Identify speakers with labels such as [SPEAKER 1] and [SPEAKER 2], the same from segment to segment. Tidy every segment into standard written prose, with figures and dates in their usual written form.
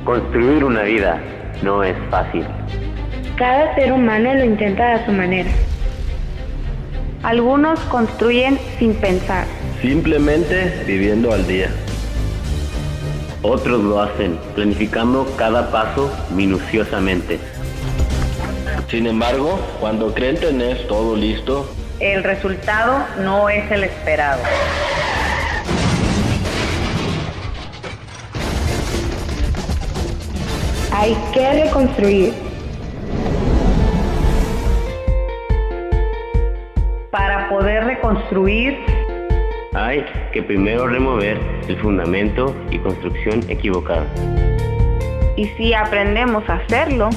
[SPEAKER 1] Construir una vida no es fácil.
[SPEAKER 2] Cada ser humano lo intenta a su manera. Algunos construyen sin pensar.
[SPEAKER 3] Simplemente viviendo al día.
[SPEAKER 1] Otros lo hacen planificando cada paso minuciosamente.
[SPEAKER 3] Sin embargo, cuando creen tener todo listo,
[SPEAKER 4] el resultado no es el esperado.
[SPEAKER 2] Hay que reconstruir.
[SPEAKER 4] Para poder reconstruir,
[SPEAKER 1] hay que primero remover el fundamento y construcción equivocada.
[SPEAKER 2] Y si aprendemos a hacerlo,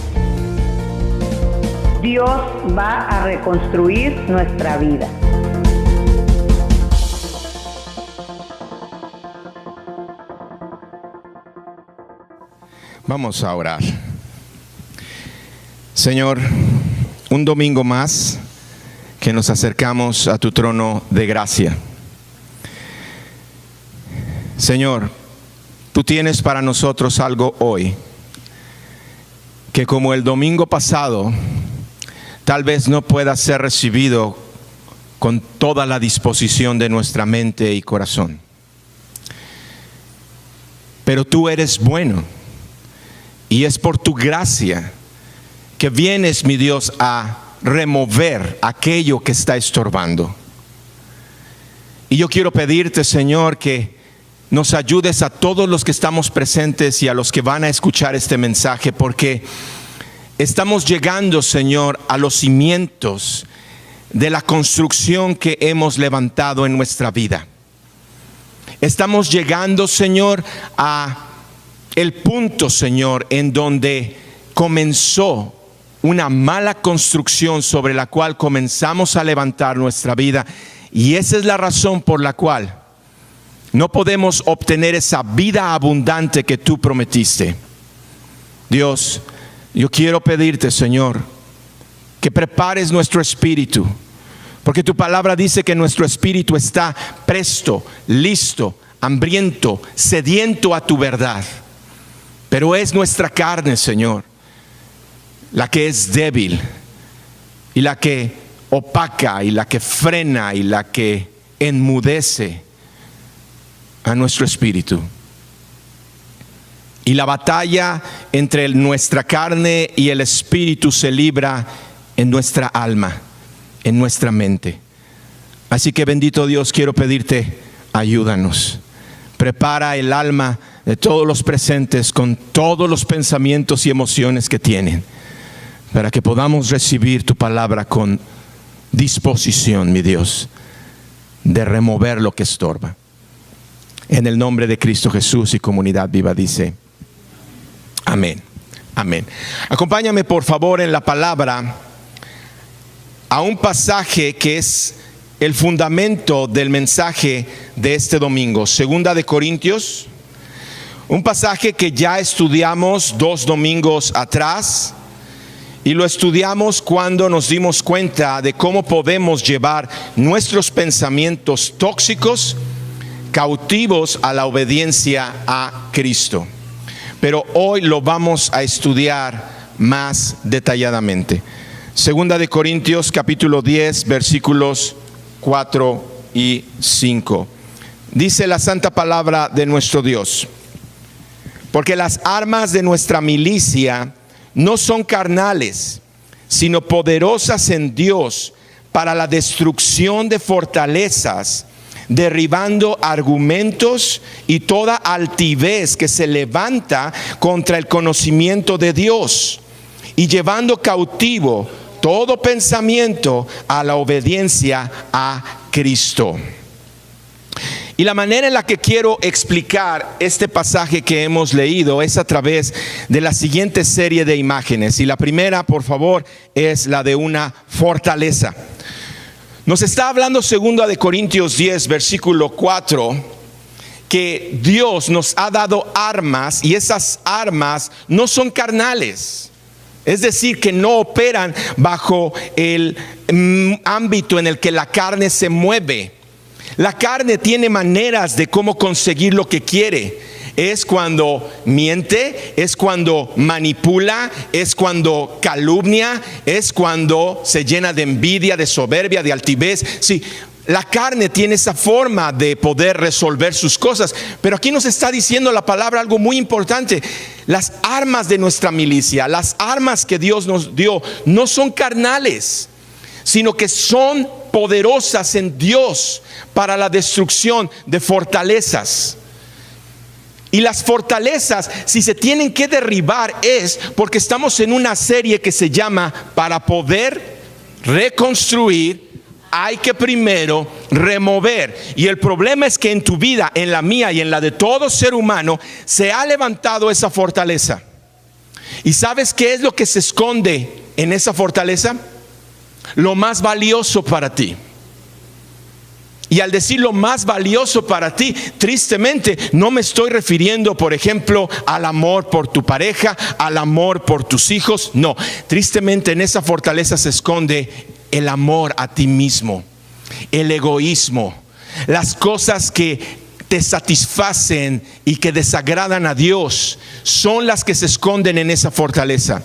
[SPEAKER 4] Dios va a reconstruir nuestra vida.
[SPEAKER 5] Vamos a orar. Señor, un domingo más que nos acercamos a tu trono de gracia. Señor, tú tienes para nosotros algo hoy que, como el domingo pasado, tal vez no pueda ser recibido con toda la disposición de nuestra mente y corazón. Pero tú eres bueno. Y es por tu gracia que vienes, mi Dios, a remover aquello que está estorbando. Y yo quiero pedirte, Señor, que nos ayudes a todos los que estamos presentes y a los que van a escuchar este mensaje, porque estamos llegando, Señor, a los cimientos de la construcción que hemos levantado en nuestra vida. Estamos llegando, Señor, a el punto, Señor, en donde comenzó una mala construcción sobre la cual comenzamos a levantar nuestra vida. Y esa es la razón por la cual no podemos obtener esa vida abundante que tú prometiste. Dios, yo quiero pedirte, Señor, que prepares nuestro espíritu, porque tu palabra dice que nuestro espíritu está presto, listo, hambriento, sediento a tu verdad. Pero es nuestra carne, Señor, la que es débil y la que opaca y la que frena y la que enmudece a nuestro espíritu. Y la batalla entre nuestra carne y el espíritu se libra en nuestra alma, en nuestra mente. Así que, bendito Dios, quiero pedirte, ayúdanos. Prepara el alma de todos los presentes con todos los pensamientos y emociones que tienen, para que podamos recibir tu palabra con disposición, mi Dios, de remover lo que estorba. En el nombre de Cristo Jesús, y Comunidad Viva dice amén, amén. Acompáñame por favor en la palabra a un pasaje que es el fundamento del mensaje de este domingo. Segunda de Corintios, un pasaje que ya estudiamos 2 domingos atrás, y lo estudiamos cuando nos dimos cuenta de cómo podemos llevar nuestros pensamientos tóxicos cautivos a la obediencia a Cristo. Pero hoy lo vamos a estudiar más detalladamente. Segunda de Corintios capítulo 10 versículos 4 y 5. Dice la santa palabra de nuestro Dios: porque las armas de nuestra milicia no son carnales, sino poderosas en Dios para la destrucción de fortalezas, derribando argumentos y toda altivez que se levanta contra el conocimiento de Dios, y llevando cautivo todo pensamiento a la obediencia a Cristo. Y la manera en la que quiero explicar este pasaje que hemos leído es a través de la siguiente serie de imágenes. Y la primera, por favor, es la de una fortaleza. Nos está hablando 2 de Corintios 10, versículo 4, que Dios nos ha dado armas, y esas armas no son carnales. Es decir, que no operan bajo el ámbito en el que la carne se mueve. La carne tiene maneras de cómo conseguir lo que quiere. Es cuando miente, es cuando manipula, es cuando calumnia, es cuando se llena de envidia, de soberbia, de altivez. Sí, la carne tiene esa forma de poder resolver sus cosas. Pero aquí nos está diciendo la palabra algo muy importante. Las armas de nuestra milicia, las armas que Dios nos dio, no son carnales, sino que son poderosas en Dios para la destrucción de fortalezas. Y las fortalezas, si se tienen que derribar, es porque estamos en una serie que se llama Para poder reconstruir, hay que primero remover. Y el problema es que en tu vida, en la mía y en la de todo ser humano, se ha levantado esa fortaleza. ¿Y sabes qué es lo que se esconde en esa fortaleza? Lo más valioso para ti. Y al decir lo más valioso para ti, tristemente no me estoy refiriendo, por ejemplo, al amor por tu pareja, al amor por tus hijos. No, tristemente en esa fortaleza se esconde el amor a ti mismo, el egoísmo, las cosas que te satisfacen y que desagradan a Dios, son las que se esconden en esa fortaleza.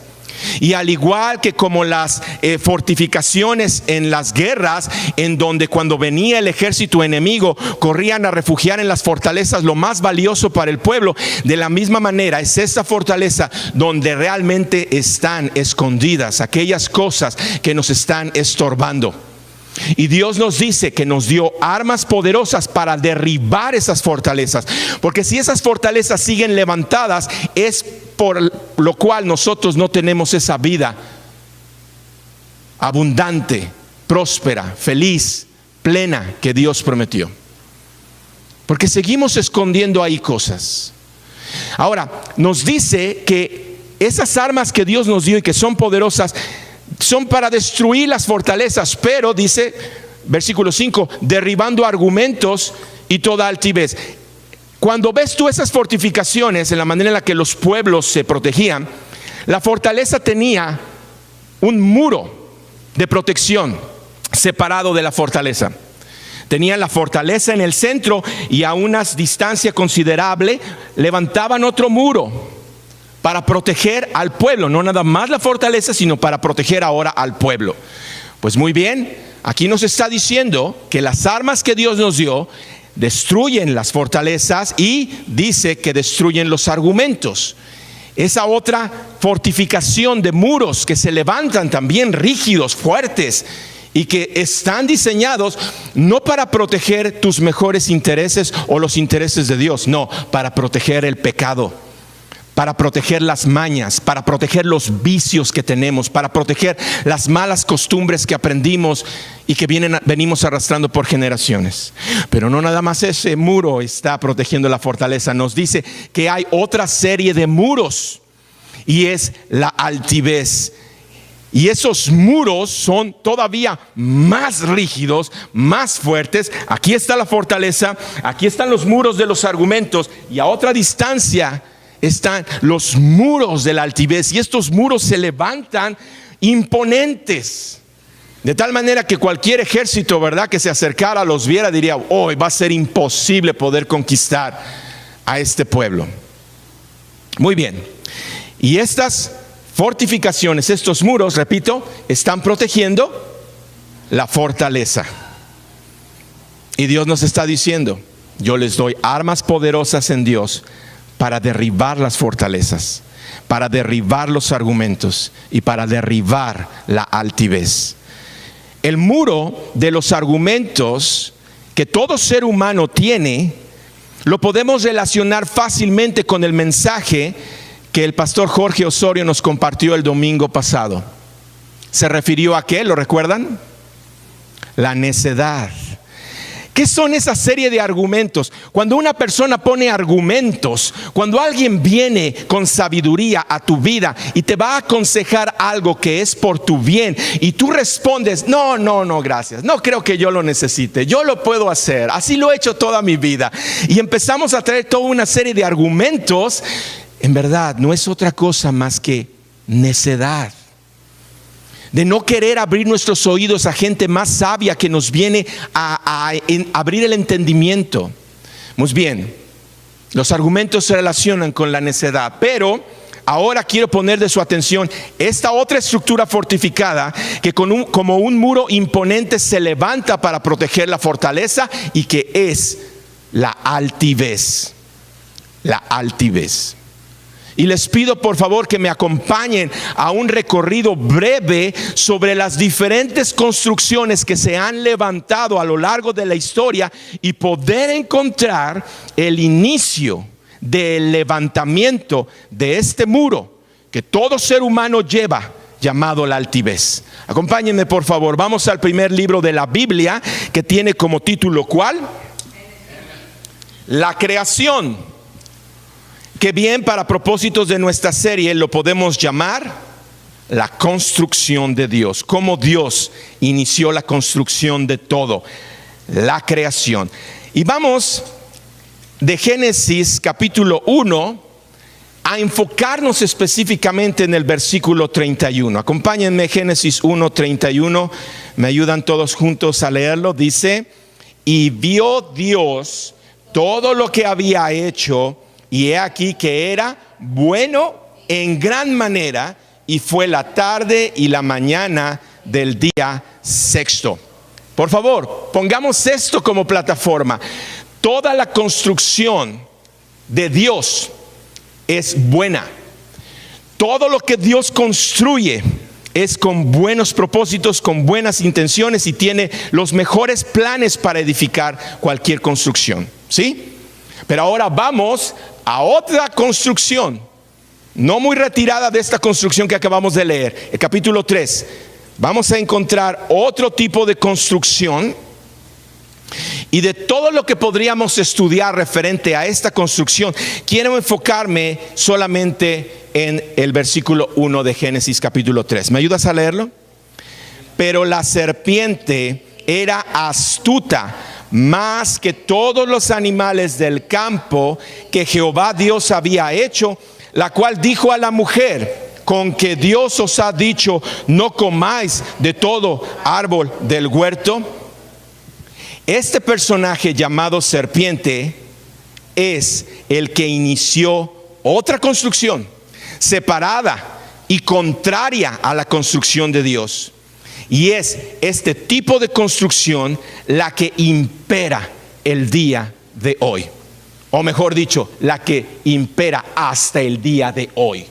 [SPEAKER 5] Y al igual que como las fortificaciones en las guerras, en donde cuando venía el ejército enemigo corrían a refugiar en las fortalezas lo más valioso para el pueblo, de la misma manera es esa fortaleza donde realmente están escondidas aquellas cosas que nos están estorbando. Y Dios nos dice que nos dio armas poderosas para derribar esas fortalezas, porque si esas fortalezas siguen levantadas, es por lo cual nosotros no tenemos esa vida abundante, próspera, feliz, plena que Dios prometió, porque seguimos escondiendo ahí cosas. Ahora, nos dice que esas armas que Dios nos dio y que son poderosas son para destruir las fortalezas, pero dice, versículo 5, derribando argumentos y toda altivez. Cuando ves tú esas fortificaciones, en la manera en la que los pueblos se protegían, la fortaleza tenía un muro de protección separado de la fortaleza. Tenían la fortaleza en el centro y a una distancia considerable levantaban otro muro para proteger al pueblo, no nada más la fortaleza, sino para proteger ahora al pueblo. Pues muy bien, aquí nos está diciendo que las armas que Dios nos dio destruyen las fortalezas y dice que destruyen los argumentos. Esa otra fortificación de muros que se levantan también rígidos, fuertes, y que están diseñados no para proteger tus mejores intereses o los intereses de Dios, no, para proteger el pecado, para proteger las mañas, para proteger los vicios que tenemos, para proteger las malas costumbres que aprendimos y que venimos arrastrando por generaciones. Pero no nada más ese muro está protegiendo la fortaleza. Nos dice que hay otra serie de muros y es la altivez. Y esos muros son todavía más rígidos, más fuertes. Aquí está la fortaleza, aquí están los muros de los argumentos y a otra distancia están los muros de la altivez, y estos muros se levantan imponentes, de tal manera que cualquier ejército, ¿verdad?, que se acercara, los viera, diría: hoy va a ser imposible poder conquistar a este pueblo. Muy bien, y estas fortificaciones, estos muros, repito, están protegiendo la fortaleza. Y Dios nos está diciendo: yo les doy armas poderosas en Dios para derribar las fortalezas, para derribar los argumentos y para derribar la altivez. El muro de los argumentos que todo ser humano tiene, lo podemos relacionar fácilmente con el mensaje que el pastor Jorge Osorio nos compartió el domingo pasado. ¿Se refirió a qué? ¿Lo recuerdan? La necedad. ¿Qué son esa serie de argumentos? Cuando una persona pone argumentos, cuando alguien viene con sabiduría a tu vida y te va a aconsejar algo que es por tu bien, y tú respondes: no, gracias, no creo que yo lo necesite, yo lo puedo hacer, así lo he hecho toda mi vida, y empezamos a traer toda una serie de argumentos, en verdad no es otra cosa más que necedad. De no querer abrir nuestros oídos a gente más sabia que nos viene a abrir el entendimiento. Muy bien, Los argumentos se relacionan con la necedad, pero ahora quiero poner de su atención esta otra estructura fortificada que como un muro imponente se levanta para proteger la fortaleza, y que es la altivez. La altivez. Y les pido por favor que me acompañen a un recorrido breve sobre las diferentes construcciones que se han levantado a lo largo de la historia y poder encontrar el inicio del levantamiento de este muro que todo ser humano lleva, llamado la altivez. Acompáñenme por favor, vamos al primer libro de la Biblia, que tiene como título ¿cuál? La creación. Que bien, para propósitos de nuestra serie lo podemos llamar la construcción de Dios. Cómo Dios inició la construcción de todo, la creación. Y vamos de Génesis capítulo 1 a enfocarnos específicamente en el versículo 31. Acompáñenme, Génesis 1:31. Me ayudan todos juntos a leerlo. Dice: y vio Dios todo lo que había hecho, y he aquí que era bueno en gran manera, y fue la tarde y la mañana del día sexto. Por favor, pongamos esto como plataforma. Toda la construcción de Dios es buena. Todo lo que Dios construye es con buenos propósitos, con buenas intenciones, y tiene los mejores planes para edificar cualquier construcción, ¿sí? Pero ahora vamos a otra construcción, no muy retirada de esta construcción que acabamos de leer, el capítulo 3. Vamos a encontrar otro tipo de construcción, y de todo lo que podríamos estudiar referente a esta construcción, quiero enfocarme solamente en el versículo 1 de Génesis capítulo 3. ¿Me ayudas a leerlo? Pero la serpiente era astuta más que todos los animales del campo que Jehová Dios había hecho, la cual dijo a la mujer: con que Dios os ha dicho, no comáis de todo árbol del huerto. Este personaje llamado serpiente es el que inició otra construcción separada y contraria a la construcción de Dios. Y es este tipo de construcción la que impera el día de hoy. O mejor dicho, la que impera hasta el día de hoy.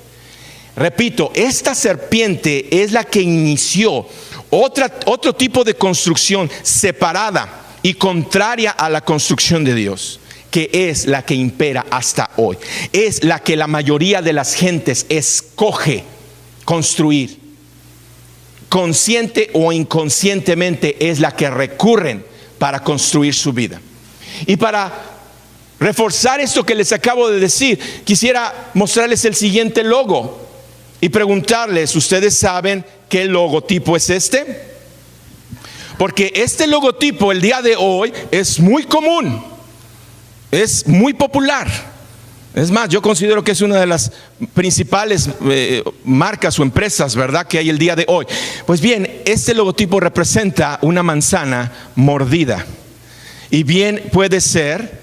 [SPEAKER 5] Repito, esta serpiente es la que inició otro tipo de construcción separada y contraria a la construcción de Dios, que es la que impera hasta hoy. Es la que la mayoría de las gentes escoge construir. Consciente o inconscientemente es la que recurren para construir su vida. Y para reforzar esto que les acabo de decir, quisiera mostrarles el siguiente logo y preguntarles: ¿ustedes saben qué logotipo es este? Porque este logotipo el día de hoy es muy común, es muy popular. Es más, yo considero que es una de las principales marcas o empresas, ¿verdad?, que hay el día de hoy. Pues bien, este logotipo representa una manzana mordida. Y bien puede ser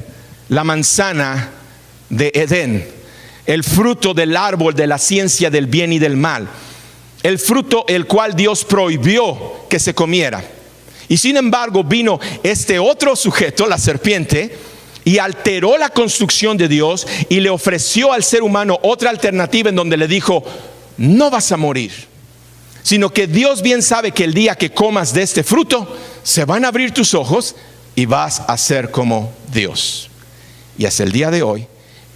[SPEAKER 5] la manzana de Edén, el fruto del árbol de la ciencia del bien y del mal, el fruto el cual Dios prohibió que se comiera. Y sin embargo vino este otro sujeto, la serpiente, y alteró la construcción de Dios y le ofreció al ser humano otra alternativa, en donde le dijo: no vas a morir, sino que Dios bien sabe que el día que comas de este fruto se van a abrir tus ojos y vas a ser como Dios. Y hasta el día de hoy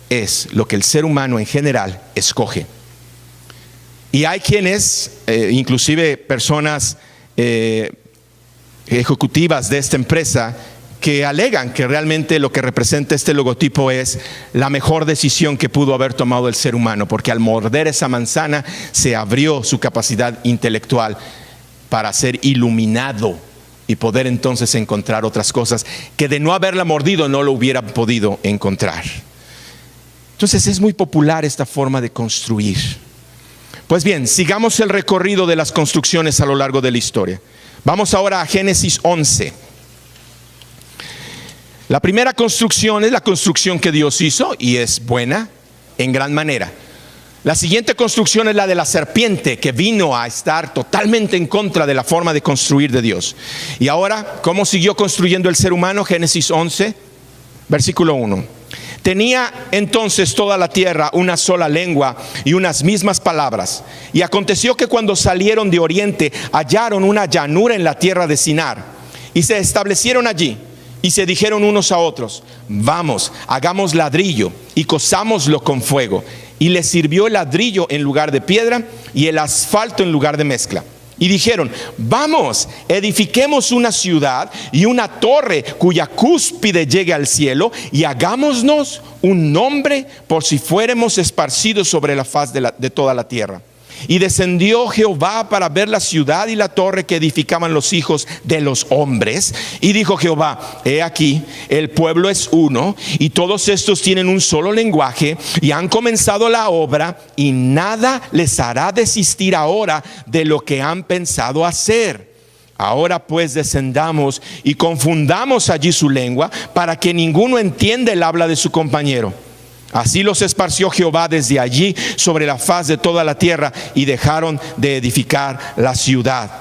[SPEAKER 5] es lo que el ser humano en general escoge. Y hay quienes, inclusive personas ejecutivas de esta empresa, que alegan que realmente lo que representa este logotipo es la mejor decisión que pudo haber tomado el ser humano, porque al morder esa manzana se abrió su capacidad intelectual para ser iluminado y poder entonces encontrar otras cosas que de no haberla mordido no lo hubiera podido encontrar. Entonces es muy popular esta forma de construir. Pues bien, sigamos el recorrido de las construcciones a lo largo de la historia. Vamos ahora a Génesis 11. La primera construcción es la construcción que Dios hizo y es buena en gran manera. La siguiente construcción es la de la serpiente, que vino a estar totalmente en contra de la forma de construir de Dios. Y ahora, ¿cómo siguió construyendo el ser humano? Génesis 11, versículo 1. Tenía entonces toda la tierra una sola lengua y unas mismas palabras. Y aconteció que cuando salieron de oriente, hallaron una llanura en la tierra de Sinar, y se establecieron allí. Y se dijeron unos a otros: vamos, hagamos ladrillo y cozámoslo con fuego. Y les sirvió el ladrillo en lugar de piedra y el asfalto en lugar de mezcla. Y dijeron: vamos, edifiquemos una ciudad y una torre cuya cúspide llegue al cielo, y hagámonos un nombre por si fuéramos esparcidos sobre la faz de toda la tierra. Y descendió Jehová para ver la ciudad y la torre que edificaban los hijos de los hombres. Y dijo Jehová: he aquí, el pueblo es uno, y todos estos tienen un solo lenguaje, y han comenzado la obra, y nada les hará desistir ahora de lo que han pensado hacer. Ahora pues descendamos y confundamos allí su lengua, para que ninguno entienda el habla de su compañero. Así los esparció Jehová desde allí sobre la faz de toda la tierra, y dejaron de edificar la ciudad.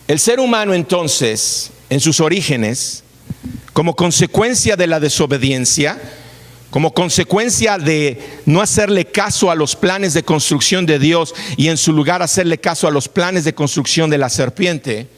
[SPEAKER 5] El ser humano entonces, en sus orígenes, como consecuencia de la desobediencia, como consecuencia de no hacerle caso a los planes de construcción de Dios y en su lugar hacerle caso a los planes de construcción de la serpiente,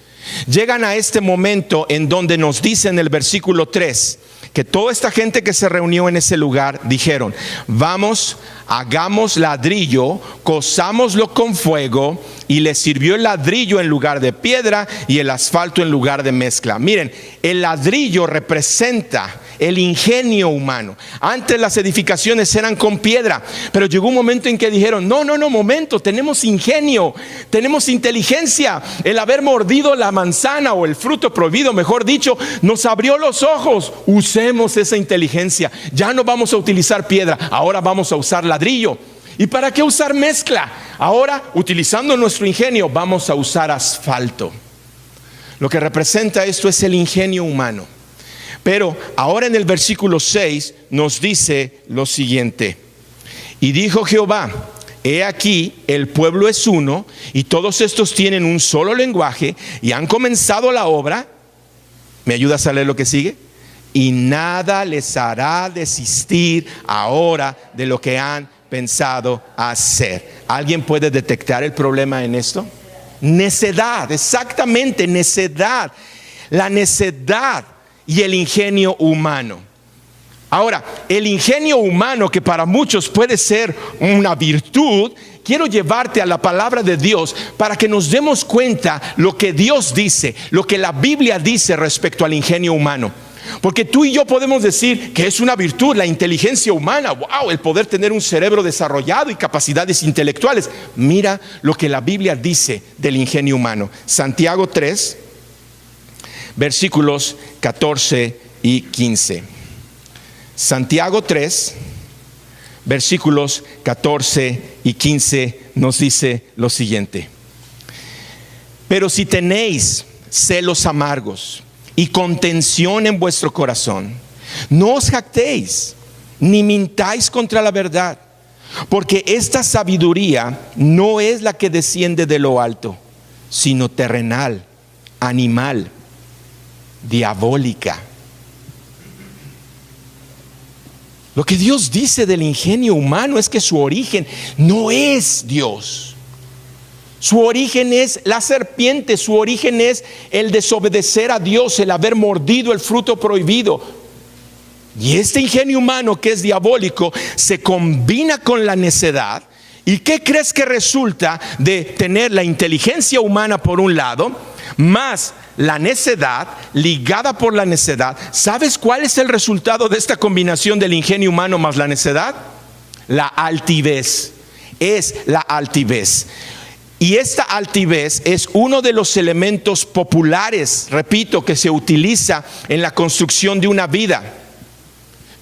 [SPEAKER 5] llegan a este momento en donde nos dice en el versículo 3 que toda esta gente que se reunió en ese lugar dijeron: vamos, hagamos ladrillo, cozámoslo con fuego. Y les sirvió el ladrillo en lugar de piedra y el asfalto en lugar de mezcla. Miren, el ladrillo representa el ingenio humano. Antes las edificaciones eran con piedra, pero llegó un momento en que dijeron: no, momento, tenemos ingenio, tenemos inteligencia. El haber mordido la manzana, o el fruto prohibido, mejor dicho, nos abrió los ojos. Usemos esa inteligencia. Ya no vamos a utilizar piedra, ahora vamos a usar ladrillo. ¿Y para qué usar mezcla? Ahora, utilizando nuestro ingenio, vamos a usar asfalto. Lo que representa esto es el ingenio humano. Pero ahora en el versículo 6 nos dice lo siguiente: y dijo Jehová: he aquí, el pueblo es uno, y todos estos tienen un solo lenguaje, y han comenzado la obra. ¿Me ayudas a leer lo que sigue? Y nada les hará desistir ahora de lo que han pensado hacer. ¿Alguien puede detectar el problema en esto? Necedad, exactamente, necedad. La necedad y el ingenio humano. Ahora, el ingenio humano, que para muchos puede ser una virtud, quiero llevarte a la palabra de Dios para que nos demos cuenta lo que Dios dice, lo que la Biblia dice respecto al ingenio humano. Porque tú y yo podemos decir que es una virtud la inteligencia humana. Wow, el poder tener un cerebro desarrollado y capacidades intelectuales. Mira lo que la Biblia dice del ingenio humano. Santiago 3, versículos 14 y 15. Santiago 3, versículos 14 y 15 nos dice lo siguiente: pero si tenéis celos amargos y contención en vuestro corazón, no os jactéis ni mintáis contra la verdad, porque esta sabiduría no es la que desciende de lo alto, sino terrenal, animal, diabólica. Lo que Dios dice del ingenio humano es que su origen no es Dios. Su origen es la serpiente, su origen es el desobedecer a Dios, el haber mordido el fruto prohibido. Y este ingenio humano, que es diabólico, se combina con la necedad. ¿Y qué crees que resulta de tener la inteligencia humana por un lado, más la necedad, ligada por la necedad? ¿Sabes cuál es el resultado de esta combinación del ingenio humano más la necedad? La altivez. Es la altivez. Y esta altivez es uno de los elementos populares, repito, que se utiliza en la construcción de una vida.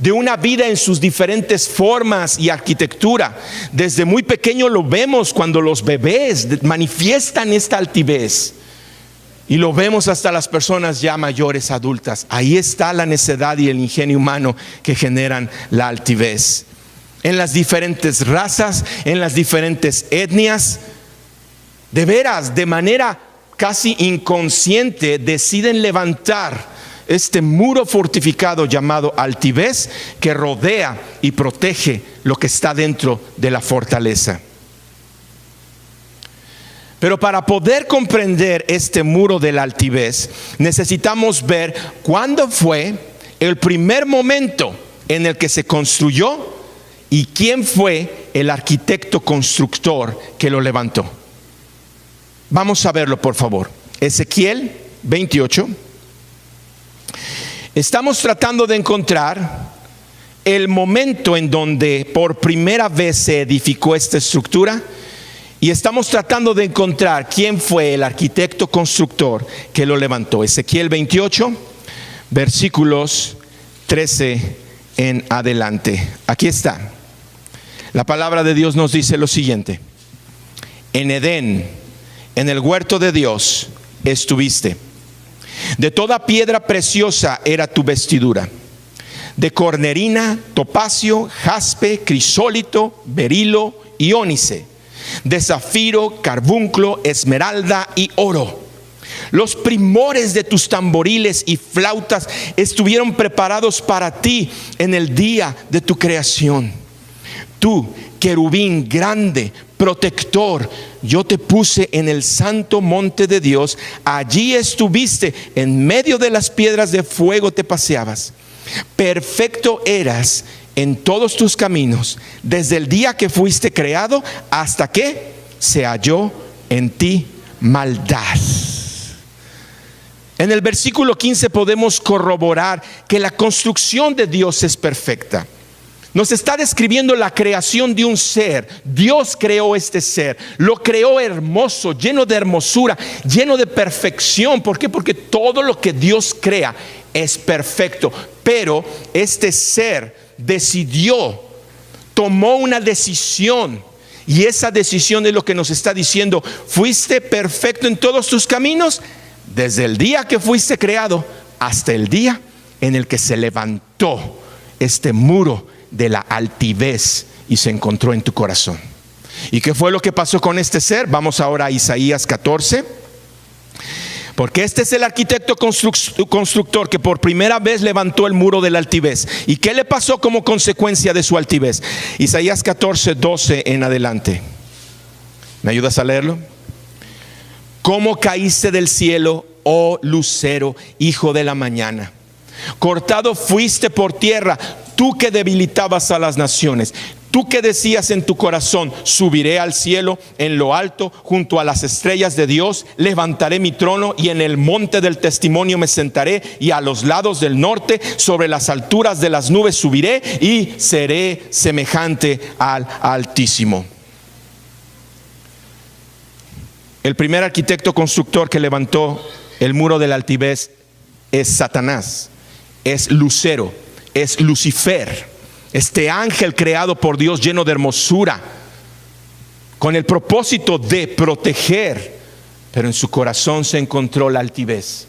[SPEAKER 5] de una vida en sus diferentes formas y arquitectura. Desde muy pequeño lo vemos cuando los bebés manifiestan esta altivez. Y lo vemos hasta las personas ya mayores, adultas. Ahí está la necedad y el ingenio humano que generan la altivez. En las diferentes razas, en las diferentes etnias, de veras, de manera casi inconsciente, deciden levantar este muro fortificado llamado altivez, que rodea y protege lo que está dentro de la fortaleza. Pero para poder comprender este muro de la altivez, necesitamos ver cuándo fue el primer momento en el que se construyó y quién fue el arquitecto constructor que lo levantó. Vamos a verlo, por favor. Ezequiel 28. Estamos tratando de encontrar el momento en donde por primera vez se edificó esta estructura. Y estamos tratando de encontrar quién fue el arquitecto constructor que lo levantó. Ezequiel 28, versículos 13 en adelante. Aquí está. La palabra de Dios nos dice lo siguiente: en Edén, en el huerto de Dios, estuviste. De toda piedra preciosa era tu vestidura, de cornerina, topacio, jaspe, crisólito, berilo y ónice, de zafiro, carbunclo, esmeralda y oro. Los primores de tus tamboriles y flautas estuvieron preparados para ti en el día de tu creación. Tú, querubín grande, protector, yo te puse en el santo monte de Dios. Allí estuviste, en medio de las piedras de fuego te paseabas. Perfecto eras en todos tus caminos, desde el día que fuiste creado hasta que se halló en ti maldad. En el versículo 15 podemos corroborar que la construcción de Dios es perfecta. Nos está describiendo la creación de un ser. Dios creó este ser, lo creó hermoso, lleno de hermosura, lleno de perfección. ¿Por qué? Porque todo lo que Dios crea es perfecto. Pero este ser tomó una decisión, y esa decisión es lo que nos está diciendo: fuiste perfecto en todos tus caminos, desde el día que fuiste creado hasta el día en el que se levantó este muro de la altivez y se encontró en tu corazón. ¿Y qué fue lo que pasó con este ser? Vamos ahora a Isaías 14. Porque este es el arquitecto constructor que por primera vez levantó el muro de la altivez. ¿Y qué le pasó como consecuencia de su altivez? Isaías 14, 12 en adelante. ¿Me ayudas a leerlo? ¿Cómo caíste del cielo, oh lucero, hijo de la mañana? Cortado fuiste por tierra, tú que debilitabas a las naciones. Tú que decías en tu corazón: subiré al cielo, en lo alto, junto a las estrellas de Dios, levantaré mi trono y en el monte del testimonio me sentaré, y a los lados del norte, sobre las alturas de las nubes subiré y seré semejante al Altísimo. El primer arquitecto constructor que levantó el muro de la altivez es Satanás, es Lucero, es Lucifer. Este ángel creado por Dios, lleno de hermosura, con el propósito de proteger, pero en su corazón se encontró la altivez.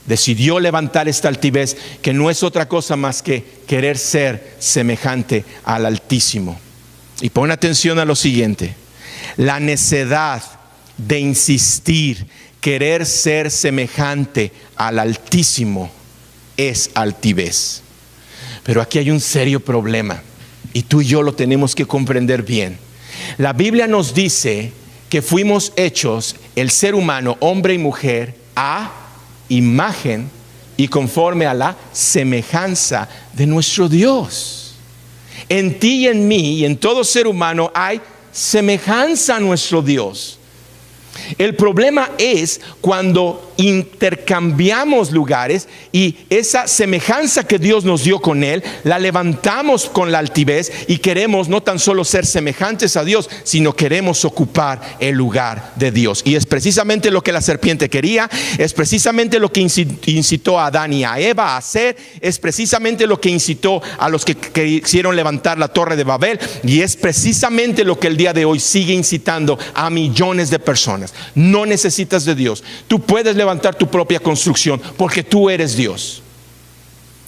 [SPEAKER 5] Decidió levantar esta altivez, que no es otra cosa más que querer ser semejante al Altísimo. Y pon atención a lo siguiente: la necedad de insistir, querer ser semejante al Altísimo, es altivez. Pero aquí hay un serio problema, y tú y yo lo tenemos que comprender bien. La Biblia nos dice que fuimos hechos, el ser humano, hombre y mujer, a imagen y conforme a la semejanza de nuestro Dios. En ti y en mí y en todo ser humano hay semejanza a nuestro Dios. El problema es cuando intercambiamos lugares y esa semejanza que Dios nos dio con Él, la levantamos con la altivez y queremos no tan solo ser semejantes a Dios, sino queremos ocupar el lugar de Dios. Y es precisamente lo que la serpiente quería, es precisamente lo que incitó a Adán y a Eva a hacer, es precisamente lo que incitó a los que quisieron levantar la Torre de Babel, y es precisamente lo que el día de hoy sigue incitando a millones de personas. No necesitas de Dios, tú puedes levantar tu propia construcción porque tú eres Dios.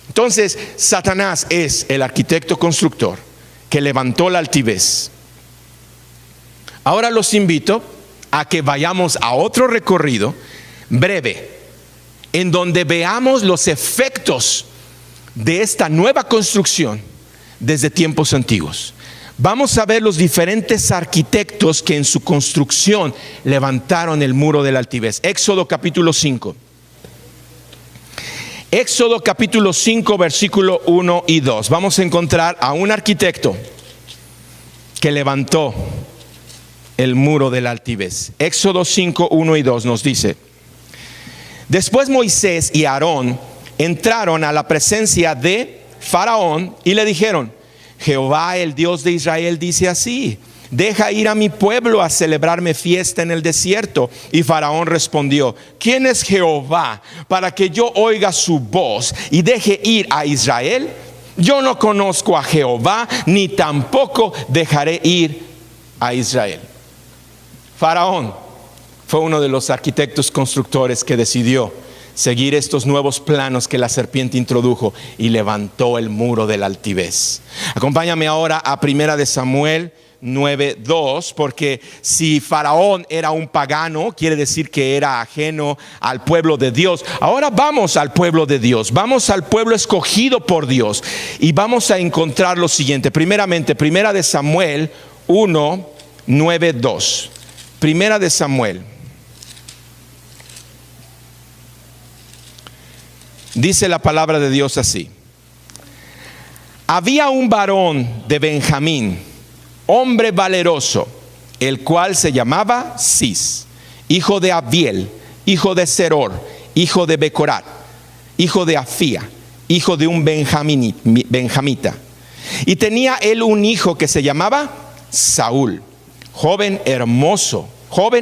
[SPEAKER 5] Entonces Satanás es el arquitecto constructor que levantó la altivez. Ahora los invito a que vayamos a otro recorrido breve en donde veamos los efectos de esta nueva construcción desde tiempos antiguos. Vamos a ver los diferentes arquitectos que en su construcción levantaron el muro de la altivez. Éxodo capítulo 5. Éxodo capítulo 5, versículo 1 y 2. Vamos a encontrar a un arquitecto que levantó el muro de la altivez. Éxodo 5, 1 y 2 nos dice: después Moisés y Aarón entraron a la presencia de Faraón y le dijeron: Jehová, el Dios de Israel, dice así: deja ir a mi pueblo a celebrarme fiesta en el desierto. Y Faraón respondió: ¿quién es Jehová para que yo oiga su voz y deje ir a Israel? Yo no conozco a Jehová, ni tampoco dejaré ir a Israel. Faraón fue uno de los arquitectos constructores que decidió seguir estos nuevos planos que la serpiente introdujo y levantó el muro de la altivez. Acompáñame ahora a 1 Samuel 9:2, porque si Faraón era un pagano, quiere decir que era ajeno al pueblo de Dios. Ahora vamos al pueblo de Dios, vamos al pueblo escogido por Dios y vamos a encontrar lo siguiente. Primeramente, 1 Samuel 1:9-2. 1 Samuel. Dice la palabra de Dios así: había un varón de Benjamín, hombre valeroso, el cual se llamaba Cis, hijo de Abiel, hijo de Seror, hijo de Becorat, hijo de Afía, hijo de un benjamita. Y tenía él un hijo que se llamaba Saúl, joven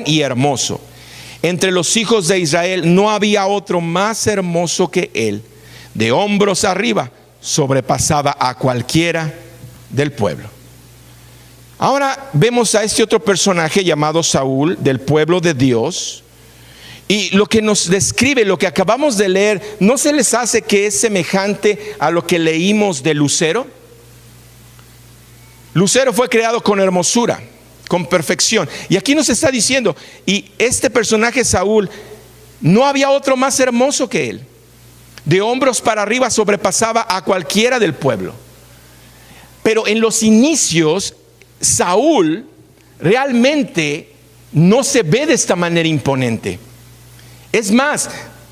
[SPEAKER 5] y hermoso. Entre los hijos de Israel no había otro más hermoso que él. De hombros arriba sobrepasaba a cualquiera del pueblo. Ahora vemos a este otro personaje llamado Saúl, del pueblo de Dios. Y lo que nos describe, lo que acabamos de leer, ¿no se les hace que es semejante a lo que leímos de Lucero? Lucero fue creado con hermosura, con perfección. Y aquí nos está diciendo, y este personaje Saúl, no había otro más hermoso que él. De hombros para arriba sobrepasaba a cualquiera del pueblo. Pero en los inicios, Saúl realmente no se ve de esta manera imponente. Es más,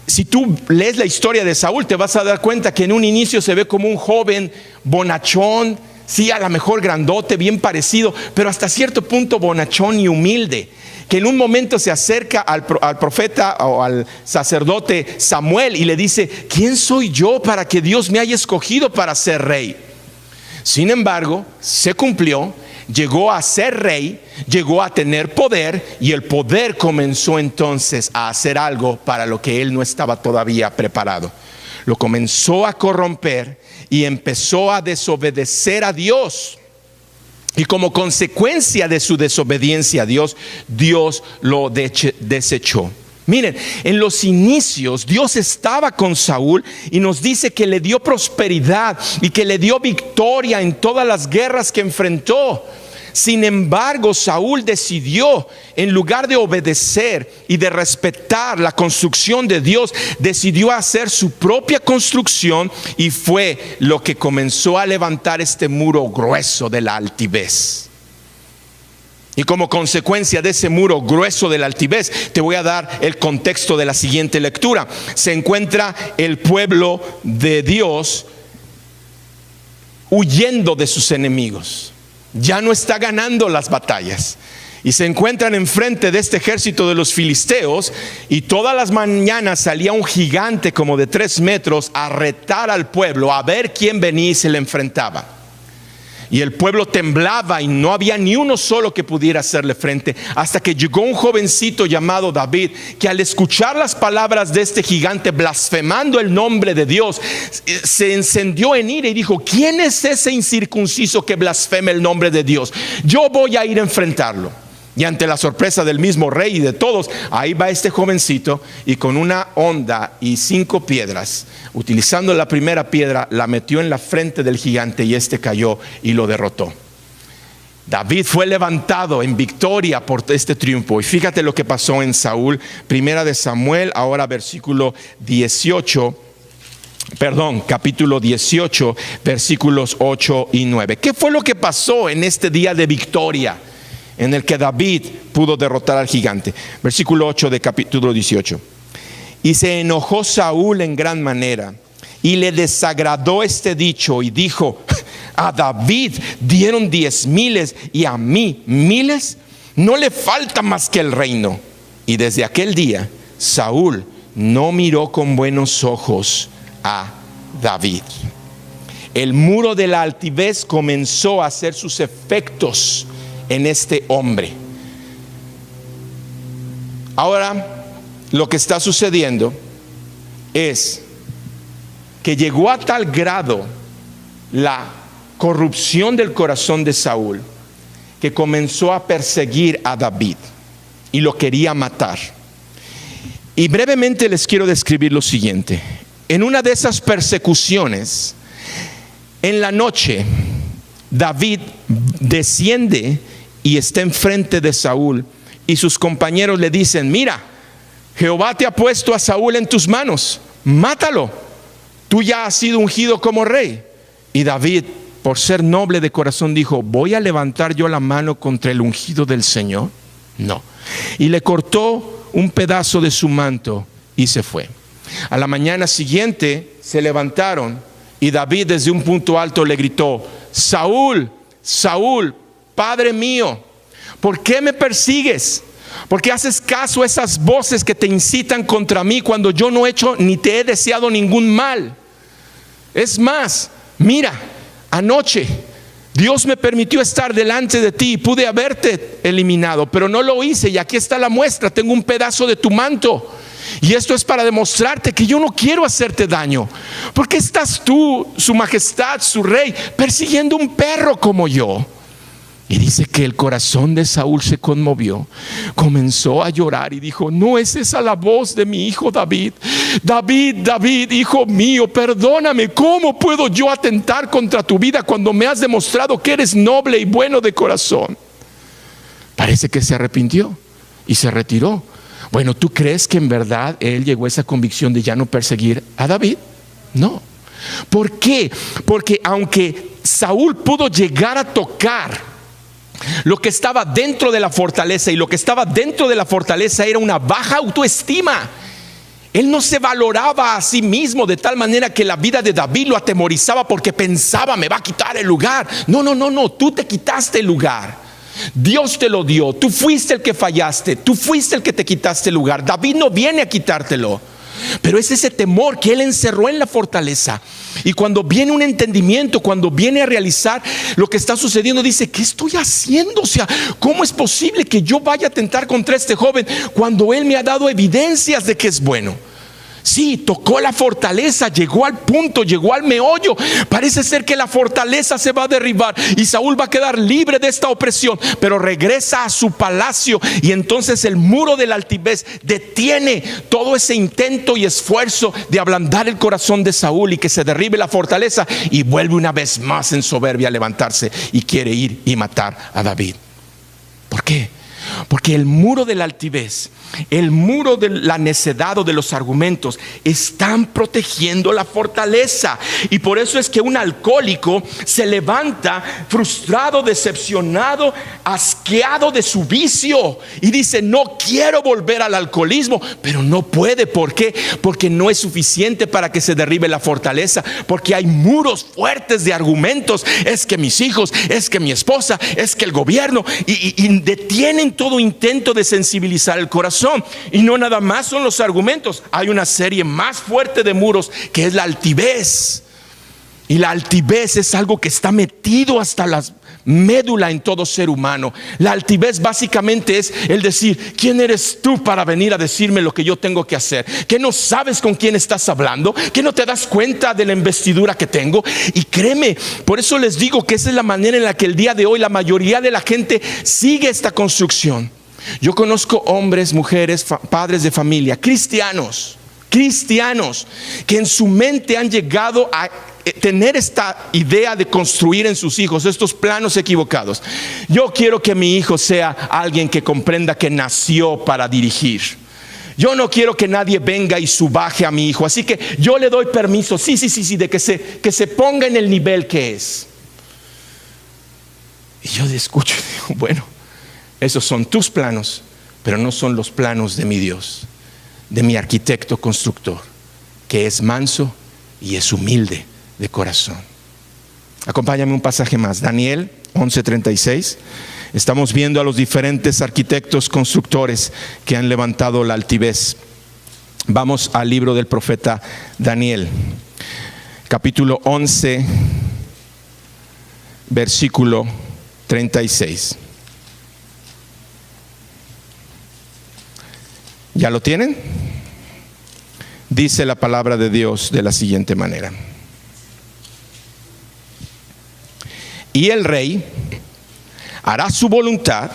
[SPEAKER 5] si tú lees la historia de Saúl, te vas a dar cuenta que en un inicio se ve como un joven bonachón, sí, a lo mejor grandote, bien parecido, pero hasta cierto punto bonachón y humilde, que en un momento se acerca al profeta o al sacerdote Samuel y le dice: ¿quién soy yo para que Dios me haya escogido para ser rey? Sin embargo, se cumplió, llegó a ser rey, llegó a tener poder, y el poder comenzó entonces a hacer algo para lo que él no estaba todavía preparado. Lo comenzó a corromper y empezó a desobedecer a Dios. Y como consecuencia de su desobediencia a Dios, Dios lo desechó. Miren, en los inicios Dios estaba con Saúl y nos dice que le dio prosperidad y que le dio victoria en todas las guerras que enfrentó. Sin embargo, Saúl decidió, en lugar de obedecer y de respetar la construcción de Dios, decidió hacer su propia construcción, y fue lo que comenzó a levantar este muro grueso de la altivez. Y como consecuencia de ese muro grueso de la altivez, te voy a dar el contexto de la siguiente lectura. Se encuentra el pueblo de Dios huyendo de sus enemigos. Ya no está ganando las batallas. Y se encuentran enfrente de este ejército de los filisteos, y todas las mañanas salía un gigante como de 3 metros a retar al pueblo, a ver quién venía y se le enfrentaba. Y el pueblo temblaba y no había ni uno solo que pudiera hacerle frente, hasta que llegó un jovencito llamado David, que al escuchar las palabras de este gigante blasfemando el nombre de Dios, se encendió en ira y dijo: ¿quién es ese incircunciso que blasfema el nombre de Dios? Yo voy a ir a enfrentarlo. Y ante la sorpresa del mismo rey y de todos, ahí va este jovencito, y con una honda y 5 piedras, utilizando la primera piedra, la metió en la frente del gigante, y este cayó y lo derrotó. David fue levantado en victoria por este triunfo. Y fíjate lo que pasó en Saúl, primera de Samuel, ahora capítulo 18, versículos 8 y 9. ¿Qué fue lo que pasó en este día de victoria en el que David pudo derrotar al gigante? Versículo 8 de capítulo 18. Y se enojó Saúl en gran manera, y le desagradó este dicho, y dijo: a David dieron 10,000 y a mí 1,000, no le falta más que el reino. Y desde aquel día Saúl no miró con buenos ojos a David. El muro de la altivez comenzó a hacer sus efectos en este hombre. Ahora lo que está sucediendo es que llegó a tal grado la corrupción del corazón de Saúl, que comenzó a perseguir a David y lo quería matar. Y brevemente les quiero describir lo siguiente. En una de esas persecuciones, en la noche, David desciende y está enfrente de Saúl, y sus compañeros le dicen: mira, Jehová te ha puesto a Saúl en tus manos, mátalo, tú ya has sido ungido como rey. Y David, por ser noble de corazón, dijo: ¿voy a levantar yo la mano contra el ungido del Señor? No. Y le cortó un pedazo de su manto y se fue. A la mañana siguiente se levantaron, y David desde un punto alto le gritó: Saúl, Saúl, Padre mío, ¿por qué me persigues? ¿Por qué haces caso a esas voces que te incitan contra mí cuando yo no he hecho ni te he deseado ningún mal? Es más, mira, anoche Dios me permitió estar delante de ti y pude haberte eliminado, pero no lo hice, y aquí está la muestra: tengo un pedazo de tu manto. Y esto es para demostrarte que yo no quiero hacerte daño. ¿Por qué estás tú, su majestad, su rey, persiguiendo un perro como yo? Y dice que el corazón de Saúl se conmovió, comenzó a llorar y dijo: ¿no es esa la voz de mi hijo David? David, David, hijo mío, perdóname, ¿cómo puedo yo atentar contra tu vida cuando me has demostrado que eres noble y bueno de corazón? Parece que se arrepintió y se retiró. Bueno, ¿tú crees que en verdad él llegó a esa convicción de ya no perseguir a David? No. ¿Por qué? Porque aunque Saúl pudo llegar a tocar lo que estaba dentro de la fortaleza, y lo que estaba dentro de la fortaleza era una baja autoestima, él no se valoraba a sí mismo de tal manera que la vida de David lo atemorizaba porque pensaba: me va a quitar el lugar. No, tú te quitaste el lugar. Dios te lo dio, tú fuiste el que fallaste, tú fuiste el que te quitaste el lugar. David no viene a quitártelo, pero es ese temor que él encerró en la fortaleza. Y cuando viene un entendimiento, cuando viene a realizar lo que está sucediendo, dice: ¿qué estoy haciendo? O sea, ¿cómo es posible que yo vaya a atentar contra este joven cuando él me ha dado evidencias de que es bueno? Sí, tocó la fortaleza, llegó al punto, llegó al meollo. Parece ser que la fortaleza se va a derribar y Saúl va a quedar libre de esta opresión, pero regresa a su palacio, y entonces el muro de la altivez detiene todo ese intento y esfuerzo de ablandar el corazón de Saúl y que se derribe la fortaleza, y vuelve una vez más en soberbia a levantarse y quiere ir y matar a David. ¿Por qué? Porque el muro de la altivez, el muro de la necedad o de los argumentos están protegiendo la fortaleza. Y por eso es que un alcohólico se levanta frustrado, decepcionado, asqueado de su vicio y dice: no quiero volver al alcoholismo, pero no puede. ¿Por qué? Porque no es suficiente para que se derribe la fortaleza, porque hay muros fuertes de argumentos. Es que mis hijos, es que mi esposa, es que el gobierno, y detienen todo intento de sensibilizar el corazón. Y no nada más son los argumentos, hay una serie más fuerte de muros, que es la altivez. Y la altivez es algo que está metido hasta la médula en todo ser humano. La altivez básicamente es el decir: ¿quién eres tú para venir a decirme lo que yo tengo que hacer? ¿Que no sabes con quién estás hablando? ¿Que no te das cuenta de la investidura que tengo? Y créeme, por eso les digo que esa es la manera en la que el día de hoy la mayoría de la gente sigue esta construcción. Yo conozco hombres, mujeres, padres de familia, cristianos, que en su mente han llegado a tener esta idea de construir en sus hijos estos planos equivocados. Yo quiero que mi hijo sea alguien que comprenda que nació para dirigir. Yo no quiero que nadie venga y subaje a mi hijo, así que yo le doy permiso, sí, de que se ponga en el nivel que es. Y yo escucho y digo: bueno, esos son tus planos, pero no son los planos de mi Dios, de mi arquitecto constructor, que es manso y es humilde de corazón. Acompáñame un pasaje más, Daniel 11:36. Estamos viendo a los diferentes arquitectos constructores que han levantado la altivez. Vamos al libro del profeta Daniel, capítulo 11, versículo 36. ¿Ya lo tienen? Dice la palabra de Dios de la siguiente manera: y el rey hará su voluntad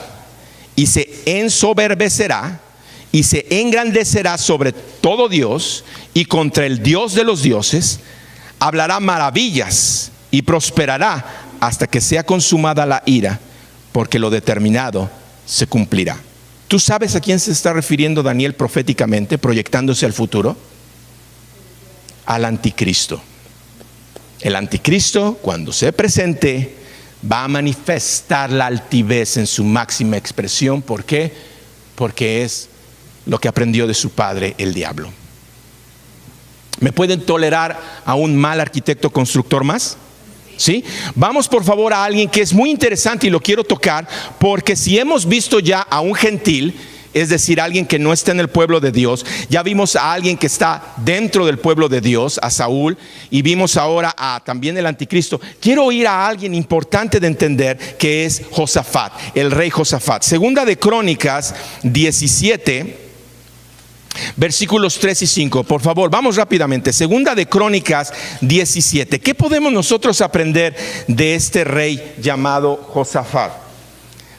[SPEAKER 5] y se ensoberbecerá y se engrandecerá sobre todo Dios, y contra el Dios de los dioses hablará maravillas y prosperará hasta que sea consumada la ira, porque lo determinado se cumplirá. ¿Tú sabes a quién se está refiriendo Daniel proféticamente, proyectándose al futuro? Al anticristo. El anticristo, cuando se presente, va a manifestar la altivez en su máxima expresión. ¿Por qué? Porque es lo que aprendió de su padre, el diablo. ¿Me pueden tolerar a un mal arquitecto constructor más? ¿Sí? Vamos por favor a alguien que es muy interesante y lo quiero tocar, porque si hemos visto ya a un gentil, es decir, alguien que no está en el pueblo de Dios, ya vimos a alguien que está dentro del pueblo de Dios, a Saúl, y vimos ahora a también el anticristo. Quiero ir a alguien importante de entender, que es Josafat, el rey Josafat. Segunda de Crónicas 17, versículos 3 y 5. Por favor, vamos rápidamente. Segunda de Crónicas 17. ¿Qué podemos nosotros aprender de este rey llamado Josafat?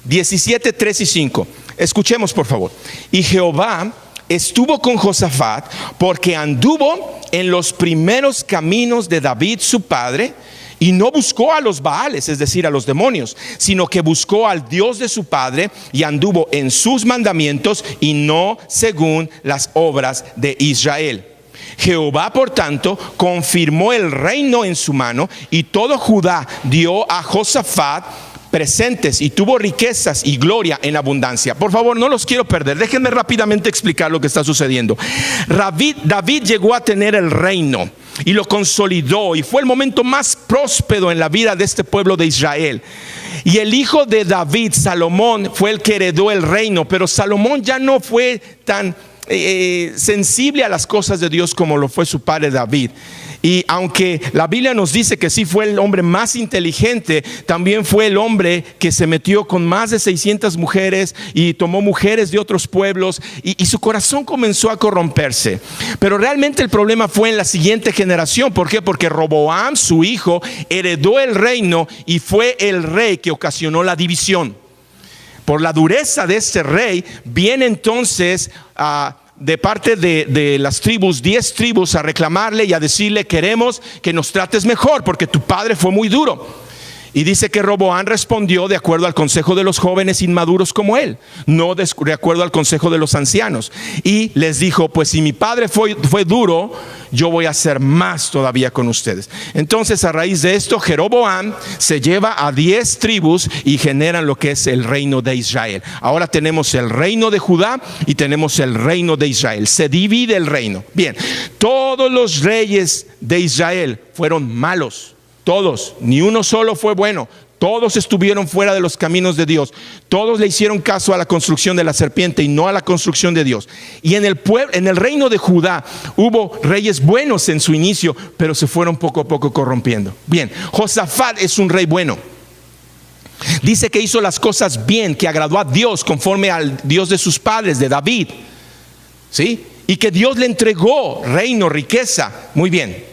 [SPEAKER 5] 17, 3 y 5. Escuchemos por favor. Y Jehová estuvo con Josafat, porque anduvo en los primeros caminos de David su padre, y no buscó a los Baales, es decir, a los demonios, sino que buscó al Dios de su padre, y anduvo en sus mandamientos y no según las obras de Israel. Jehová, por tanto, confirmó el reino en su mano, y todo Judá dio a Josafat presentes, y tuvo riquezas y gloria en abundancia. Por favor, no los quiero perder. Déjenme rápidamente explicar lo que está sucediendo. David llegó a tener el reino y lo consolidó, y fue el momento más próspero en la vida de este pueblo de Israel. Y el hijo de David, Salomón, fue el que heredó el reino, pero Salomón ya no fue tan sensible a las cosas de Dios como lo fue su padre David. Y aunque la Biblia nos dice que sí fue el hombre más inteligente, también fue el hombre que se metió con más de 600 mujeres y tomó mujeres de otros pueblos, y su corazón comenzó a corromperse. Pero realmente el problema fue en la siguiente generación. ¿Por qué? Porque Roboam, su hijo, heredó el reino y fue el rey que ocasionó la división. Por la dureza de este rey, viene entonces de parte de las tribus, 10 tribus, a reclamarle y a decirle: queremos que nos trates mejor, porque tu padre fue muy duro. Y dice que Roboam respondió de acuerdo al consejo de los jóvenes inmaduros como él, no de acuerdo al consejo de los ancianos. Y les dijo, pues si mi padre fue duro, yo voy a ser más todavía con ustedes. Entonces, a raíz de esto, Jeroboam se lleva a 10 tribus y generan lo que es el reino de Israel. Ahora tenemos el reino de Judá y tenemos el reino de Israel. Se divide el reino. Bien, todos los reyes de Israel fueron malos. Todos, ni uno solo fue bueno. Todos estuvieron fuera de los caminos de Dios. Todos le hicieron caso a la construcción de la serpiente y no a la construcción de Dios. Y en el reino de Judá hubo reyes buenos en su inicio, pero se fueron poco a poco corrompiendo. Bien, Josafat es un rey bueno. Dice que hizo las cosas bien, que agradó a Dios conforme al Dios de sus padres, de David. ¿Sí? Y que Dios le entregó reino, riqueza. Muy bien.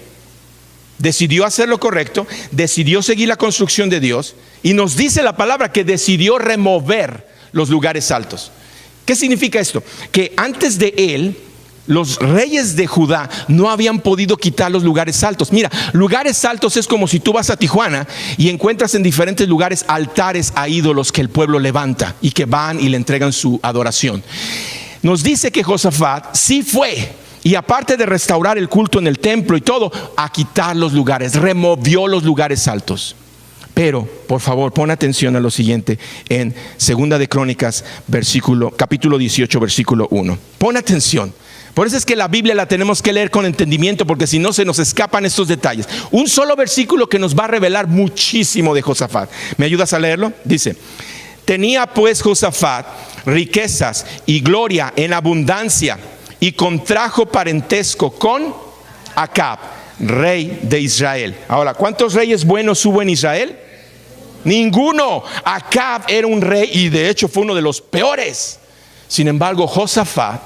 [SPEAKER 5] Decidió hacer lo correcto, decidió seguir la construcción de Dios, y nos dice la palabra que decidió remover los lugares altos. ¿Qué significa esto? Que antes de él, los reyes de Judá no habían podido quitar los lugares altos. Mira, lugares altos es como si tú vas a Tijuana y encuentras en diferentes lugares altares a ídolos que el pueblo levanta y que van y le entregan su adoración. Nos dice que Josafat sí fue, y aparte de restaurar el culto en el templo y todo, a quitar los lugares, removió los lugares altos. Pero, por favor, pon atención a lo siguiente en Segunda de Crónicas, capítulo 18, versículo 1. Pon atención. Por eso es que la Biblia la tenemos que leer con entendimiento, porque si no se nos escapan estos detalles. Un solo versículo que nos va a revelar muchísimo de Josafat. ¿Me ayudas a leerlo? Dice: tenía pues Josafat riquezas y gloria en abundancia, y contrajo parentesco con Acab, rey de Israel. Ahora, ¿cuántos reyes buenos hubo en Israel? Ninguno. Acab era un rey y de hecho fue uno de los peores. Sin embargo, Josafat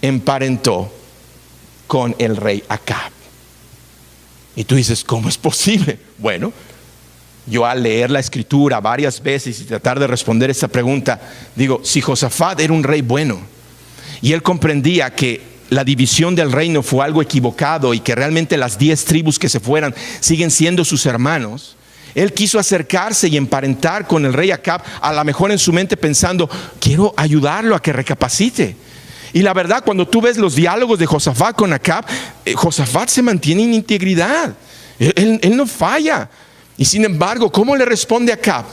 [SPEAKER 5] emparentó con el rey Acab. Y tú dices, ¿cómo es posible? Bueno, yo al leer la escritura varias veces y tratar de responder esta pregunta, digo, si Josafat era un rey bueno y él comprendía que la división del reino fue algo equivocado y que realmente las 10 tribus que se fueran siguen siendo sus hermanos, él quiso acercarse y emparentar con el rey Acab, a lo mejor en su mente pensando, quiero ayudarlo a que recapacite. Y la verdad, cuando tú ves los diálogos de Josafat con Acab, Josafat se mantiene en integridad. Él no falla. Y sin embargo, ¿cómo le responde Acab?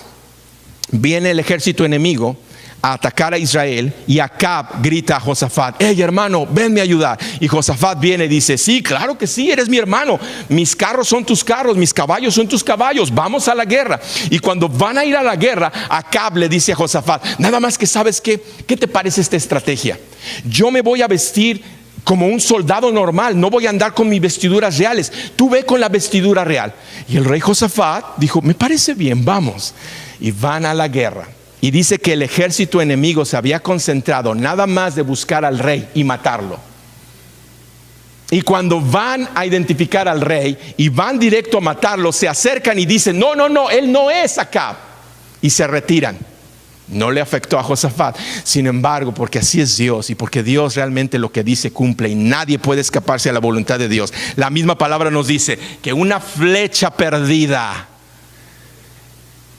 [SPEAKER 5] Viene el ejército enemigo a atacar a Israel y Acab grita a Josafat: hey hermano, venme a ayudar. Y Josafat viene y dice: sí, claro que sí, eres mi hermano, mis carros son tus carros, mis caballos son tus caballos, vamos a la guerra. Y cuando van a ir a la guerra, Acab le dice a Josafat: nada más que sabes ¿qué te parece esta estrategia? Yo me voy a vestir como un soldado normal, no voy a andar con mis vestiduras reales, tú ve con la vestidura real. Y el rey Josafat dijo: me parece bien, vamos. Y van a la guerra. Y dice que el ejército enemigo se había concentrado nada más de buscar al rey y matarlo. Y cuando van a identificar al rey y van directo a matarlo, se acercan y dicen: no, él no es Acab. Y se retiran. No le afectó a Josafat. Sin embargo, porque así es Dios y porque Dios realmente lo que dice cumple y nadie puede escaparse a la voluntad de Dios. La misma palabra nos dice que una flecha perdida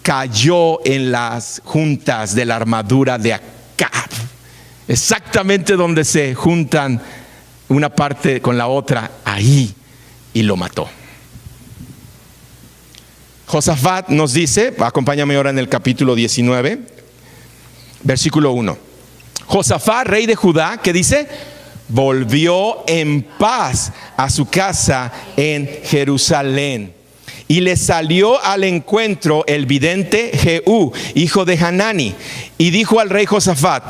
[SPEAKER 5] cayó en las juntas de la armadura de Acab, exactamente donde se juntan una parte con la otra, ahí, y lo mató. Josafat nos dice, acompáñame ahora en el capítulo 19, versículo 1. Josafat, rey de Judá, ¿qué dice? Volvió en paz a su casa en Jerusalén. Y le salió al encuentro el vidente Jehú, hijo de Hanani, y dijo al rey Josafat: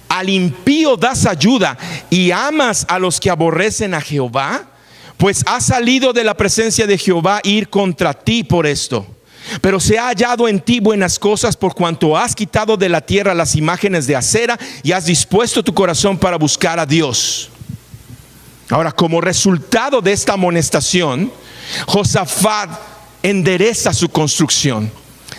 [SPEAKER 5] ¿al impío das ayuda y amas a los que aborrecen a Jehová? Pues ha salido de la presencia de Jehová ir contra ti por esto. Pero se ha hallado en ti buenas cosas, por cuanto has quitado de la tierra las imágenes de acera y has dispuesto tu corazón para buscar a Dios. Ahora, como resultado de esta amonestación, Josafat endereza su construcción,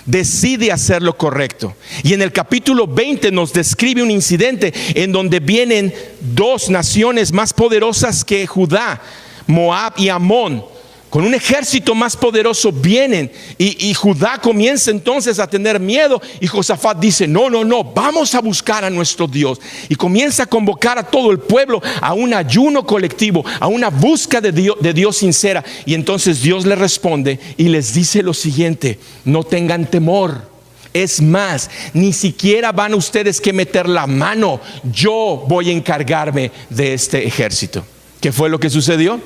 [SPEAKER 5] decide hacer lo correcto. Y en el capítulo 20 nos describe un incidente en donde vienen dos naciones más poderosas que Judá, Moab y Amón, con un ejército más poderoso vienen y Judá comienza entonces a tener miedo y Josafat dice, no, vamos a buscar a nuestro Dios, y comienza a convocar a todo el pueblo a un ayuno colectivo, a una búsqueda de Dios sincera. Y entonces Dios le responde y les dice lo siguiente: no tengan temor. Es más, ni siquiera van ustedes que meter la mano, yo voy a encargarme de este ejército. ¿Qué fue lo que sucedió?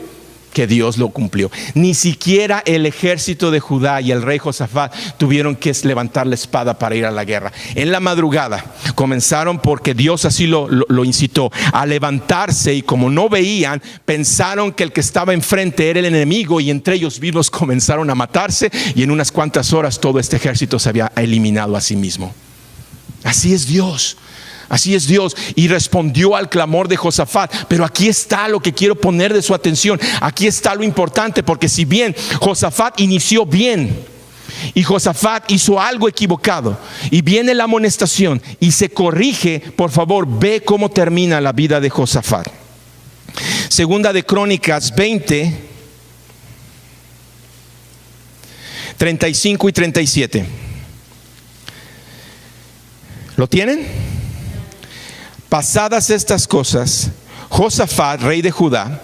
[SPEAKER 5] Que Dios lo cumplió. Ni siquiera el ejército de Judá y el rey Josafat tuvieron que levantar la espada para ir a la guerra. En la madrugada comenzaron, porque Dios así lo incitó, a levantarse, y como no veían, pensaron que el que estaba enfrente era el enemigo, y entre ellos mismos comenzaron a matarse, y en unas cuantas horas todo este ejército se había eliminado a sí mismo. Así es Dios. Así es Dios, y respondió al clamor de Josafat. Pero aquí está lo que quiero poner de su atención. Aquí está lo importante, porque si bien Josafat inició bien y Josafat hizo algo equivocado, y viene la amonestación y se corrige, por favor, ve cómo termina la vida de Josafat. Segunda de Crónicas 20, 35 y 37. ¿Lo tienen? Pasadas estas cosas, Josafat, rey de Judá,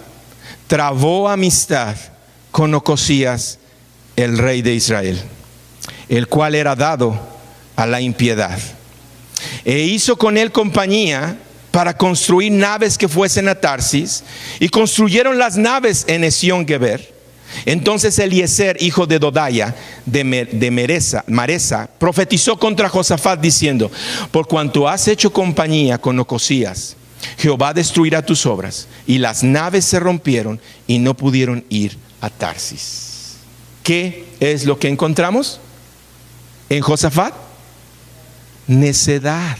[SPEAKER 5] trabó amistad con Ocosías, el rey de Israel, el cual era dado a la impiedad, e hizo con él compañía para construir naves que fuesen a Tarsis, y construyeron las naves en Esión-Geber. Entonces Eliezer, hijo de Dodaya de Maresa, profetizó contra Josafat diciendo: por cuanto has hecho compañía con Ocosías, Jehová destruirá tus obras. Y las naves se rompieron y no pudieron ir a Tarsis. ¿Qué es lo que encontramos en Josafat? Necedad.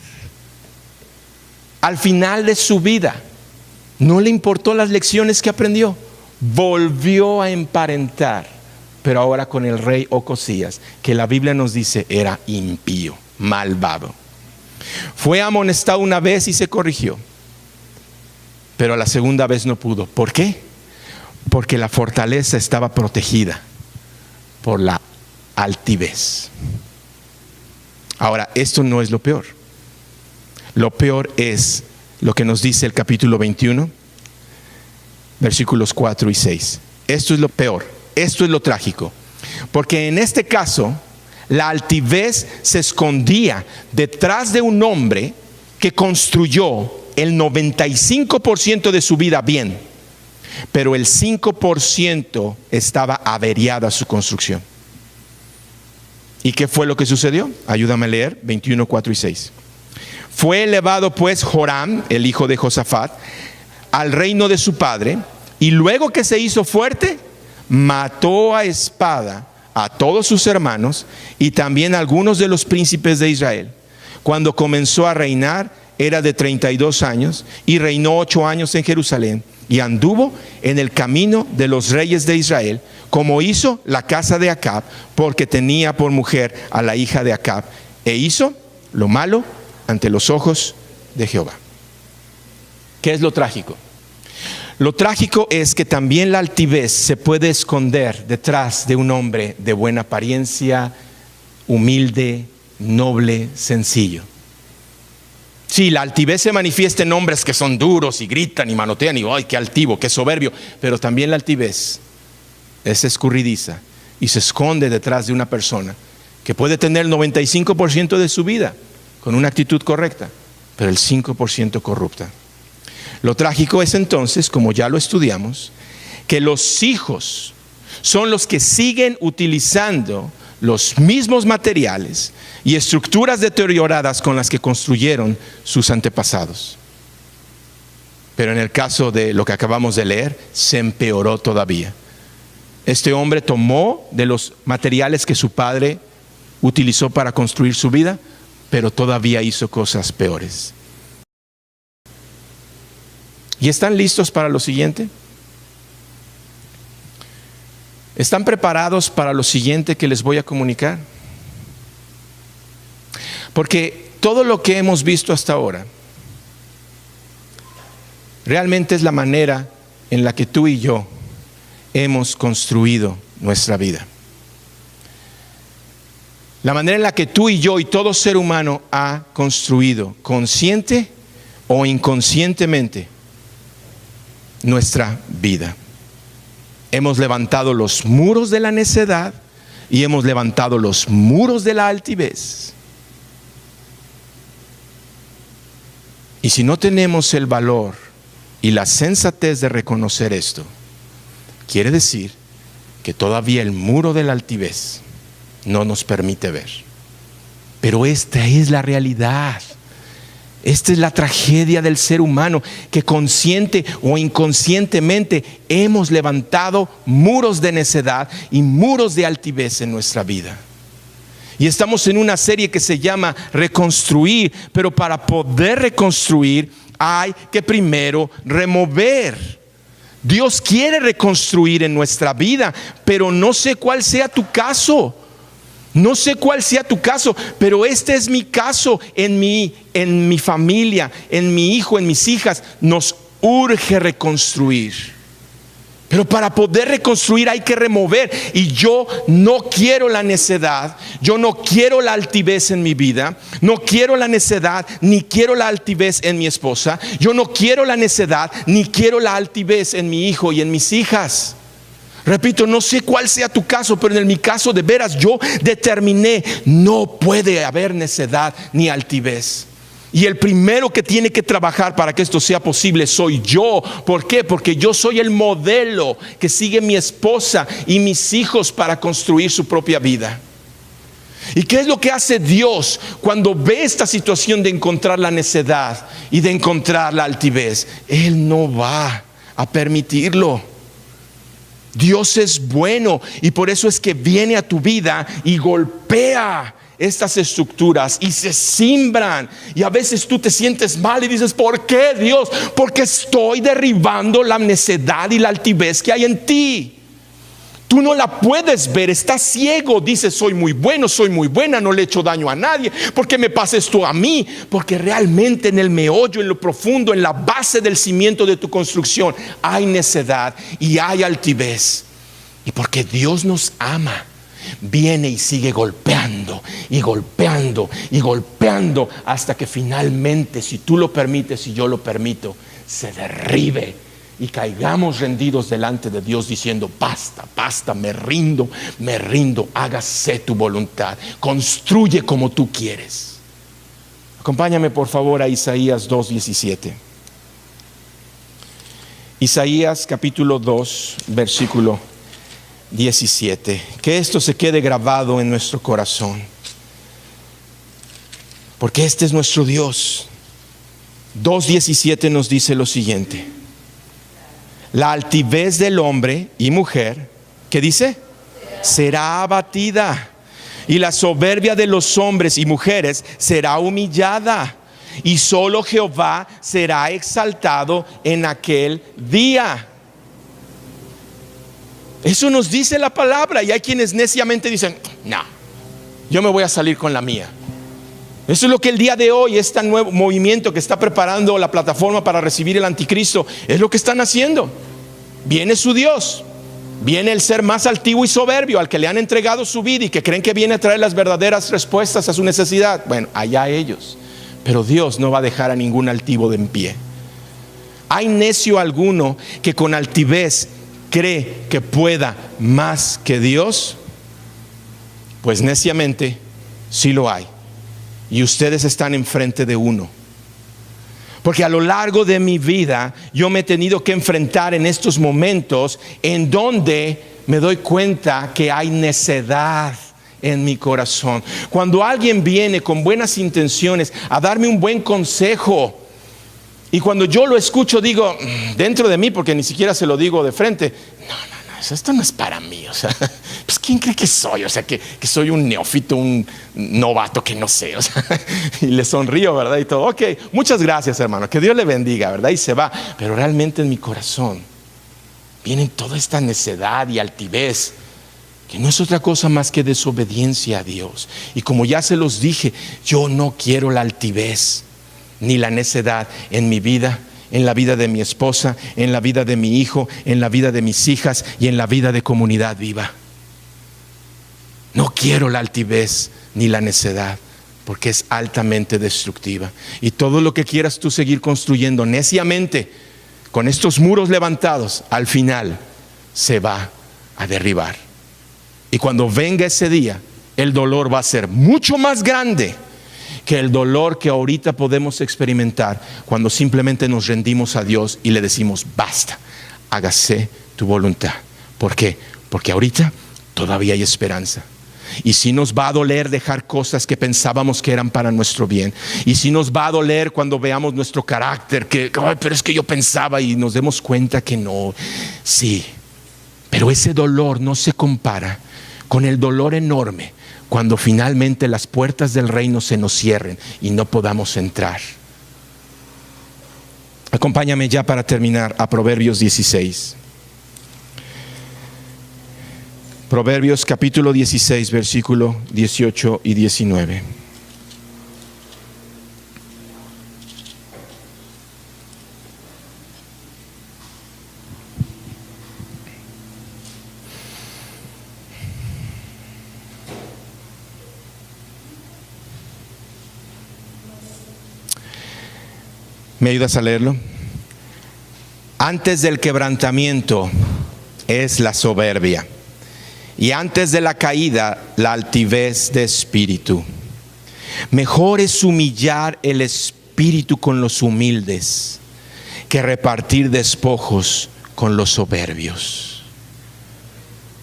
[SPEAKER 5] Al final de su vida no le importó las lecciones que aprendió. Volvió a emparentar, pero ahora con el rey Ocosías, que la Biblia nos dice era impío, malvado. Fue amonestado una vez y se corrigió, pero la segunda vez no pudo. ¿Por qué? Porque la fortaleza estaba protegida por la altivez. Ahora, esto no es lo peor. Lo peor es lo que nos dice el capítulo 21, versículos 4 y 6. Esto es lo peor, esto es lo trágico, porque en este caso la altivez se escondía detrás de un hombre que construyó el 95% de su vida bien, pero el 5% estaba averiada su construcción. ¿Y qué fue lo que sucedió? Ayúdame a leer 21, 4 y 6. Fue elevado pues Joram, el hijo de Josafat, al reino de su padre, y luego que se hizo fuerte, mató a espada a todos sus hermanos y también a algunos de los príncipes de Israel. Cuando comenzó a reinar era de 32 años y reinó 8 años en Jerusalén, y anduvo en el camino de los reyes de Israel, como hizo la casa de Acab, porque tenía por mujer a la hija de Acab, e hizo lo malo ante los ojos de Jehová. ¿Qué es lo trágico? Lo trágico es que también la altivez se puede esconder detrás de un hombre de buena apariencia, humilde, noble, sencillo. Sí, la altivez se manifiesta en hombres que son duros y gritan y manotean y ¡ay, qué altivo, qué soberbio! Pero también la altivez es escurridiza y se esconde detrás de una persona que puede tener el 95% de su vida con una actitud correcta, pero el 5% corrupta. Lo trágico es entonces, como ya lo estudiamos, que los hijos son los que siguen utilizando los mismos materiales y estructuras deterioradas con las que construyeron sus antepasados. Pero en el caso de lo que acabamos de leer, se empeoró todavía. Este hombre tomó de los materiales que su padre utilizó para construir su vida, pero todavía hizo cosas peores. ¿Y están listos para lo siguiente? ¿Están preparados para lo siguiente que les voy a comunicar? Porque todo lo que hemos visto hasta ahora realmente es la manera en la que tú y yo hemos construido nuestra vida. La manera en la que tú y yo y todo ser humano ha construido, consciente o inconscientemente, nuestra vida. Hemos levantado los muros de la necedad y hemos levantado los muros de la altivez. Y si no tenemos el valor y la sensatez de reconocer esto, quiere decir que todavía el muro de la altivez no nos permite ver. Pero esta es la realidad. Esta es la tragedia del ser humano, que consciente o inconscientemente hemos levantado muros de necedad y muros de altivez en nuestra vida. Y estamos en una serie que se llama Reconstruir, pero para poder reconstruir hay que primero remover. Dios quiere reconstruir en nuestra vida, pero no sé cuál sea tu caso. No sé cuál sea tu caso, pero este es mi caso en mi familia, en mi hijo, en mis hijas. Nos urge reconstruir. Pero para poder reconstruir hay que remover. Y yo no quiero la necedad, yo no quiero la altivez en mi vida, no quiero la necedad, ni quiero la altivez en mi esposa. Yo no quiero la necedad, ni quiero la altivez en mi hijo y en mis hijas. Repito, no sé cuál sea tu caso, pero en mi caso de veras yo determiné, no puede haber necedad ni altivez. Y el primero que tiene que trabajar para que esto sea posible soy yo. ¿Por qué? Porque yo soy el modelo que sigue mi esposa y mis hijos para construir su propia vida. ¿Y qué es lo que hace Dios cuando ve esta situación de encontrar la necedad y de encontrar la altivez? Él no va a permitirlo. Dios es bueno y por eso es que viene a tu vida y golpea estas estructuras y se simbran. Y a veces tú te sientes mal y dices, ¿por qué, Dios? Porque estoy derribando la necedad y la altivez que hay en ti. Tú no la puedes ver, estás ciego. Dices, soy muy bueno, soy muy buena, no le he hecho daño a nadie. ¿Por qué me pasa esto a mí? Porque realmente en el meollo, en lo profundo, en la base del cimiento de tu construcción hay necedad y hay altivez. Y porque Dios nos ama, viene y sigue golpeando y golpeando y golpeando hasta que finalmente, si tú lo permites y yo lo permito, se derribe y caigamos rendidos delante de Dios diciendo, basta, basta, me rindo, hágase tu voluntad, construye como tú quieres. Acompáñame por favor a Isaías 2:17. Isaías capítulo 2, versículo 17. Que esto se quede grabado en nuestro corazón, porque este es nuestro Dios. 2:17 nos dice lo siguiente: la altivez del hombre y mujer, ¿qué dice? Será abatida, y la soberbia de los hombres y mujeres será humillada, y solo Jehová será exaltado en aquel día. Eso nos dice la palabra, y hay quienes neciamente dicen, no, yo me voy a salir con la mía. Eso es lo que el día de hoy, este nuevo movimiento que está preparando la plataforma para recibir el anticristo, es lo que están haciendo. Viene su Dios, viene el ser más altivo y soberbio al que le han entregado su vida y que creen que viene a traer las verdaderas respuestas a su necesidad. Bueno, allá ellos, pero Dios no va a dejar a ningún altivo de en pie. ¿Hay necio alguno que con altivez cree que pueda más que Dios? Pues neciamente sí lo hay. Y ustedes están enfrente de uno. Porque a lo largo de mi vida yo me he tenido que enfrentar en estos momentos en donde me doy cuenta que hay necedad en mi corazón. Cuando alguien viene con buenas intenciones a darme un buen consejo, y cuando yo lo escucho digo dentro de mí, porque ni siquiera se lo digo de frente, no, esto no es para mí. O sea, pues ¿quién cree que soy? O sea, que soy un neófito, un novato que no sé. O sea, y le sonrío, ¿verdad? Y todo, ok, muchas gracias, hermano, que Dios le bendiga, ¿verdad? Y se va. Pero realmente en mi corazón viene toda esta necedad y altivez, que no es otra cosa más que desobediencia a Dios. Y como ya se los dije, yo no quiero la altivez ni la necedad en mi vida en la vida de mi esposa, en la vida de mi hijo, en la vida de mis hijas y en la vida de Comunidad Viva. No quiero la altivez ni la necedad, porque es altamente destructiva. Y todo lo que quieras tú seguir construyendo neciamente con estos muros levantados, al final se va a derribar. Y cuando venga ese día, el dolor va a ser mucho más grande que el dolor que ahorita podemos experimentar cuando simplemente nos rendimos a Dios y le decimos: basta, hágase tu voluntad. ¿Por qué? Porque ahorita todavía hay esperanza. Y sí nos va a doler dejar cosas que pensábamos que eran para nuestro bien. Y sí nos va a doler cuando veamos nuestro carácter, pero es que yo pensaba, y nos demos cuenta que no. Sí, pero ese dolor no se compara con el dolor enorme cuando finalmente las puertas del reino se nos cierren y no podamos entrar. Acompáñame ya para terminar a Proverbios 16. Proverbios capítulo 16, versículo 18 y 19. ¿Me ayudas a leerlo? Antes del quebrantamiento es la soberbia, y antes de la caída la altivez de espíritu. Mejor es humillar el espíritu con los humildes que repartir despojos con los soberbios.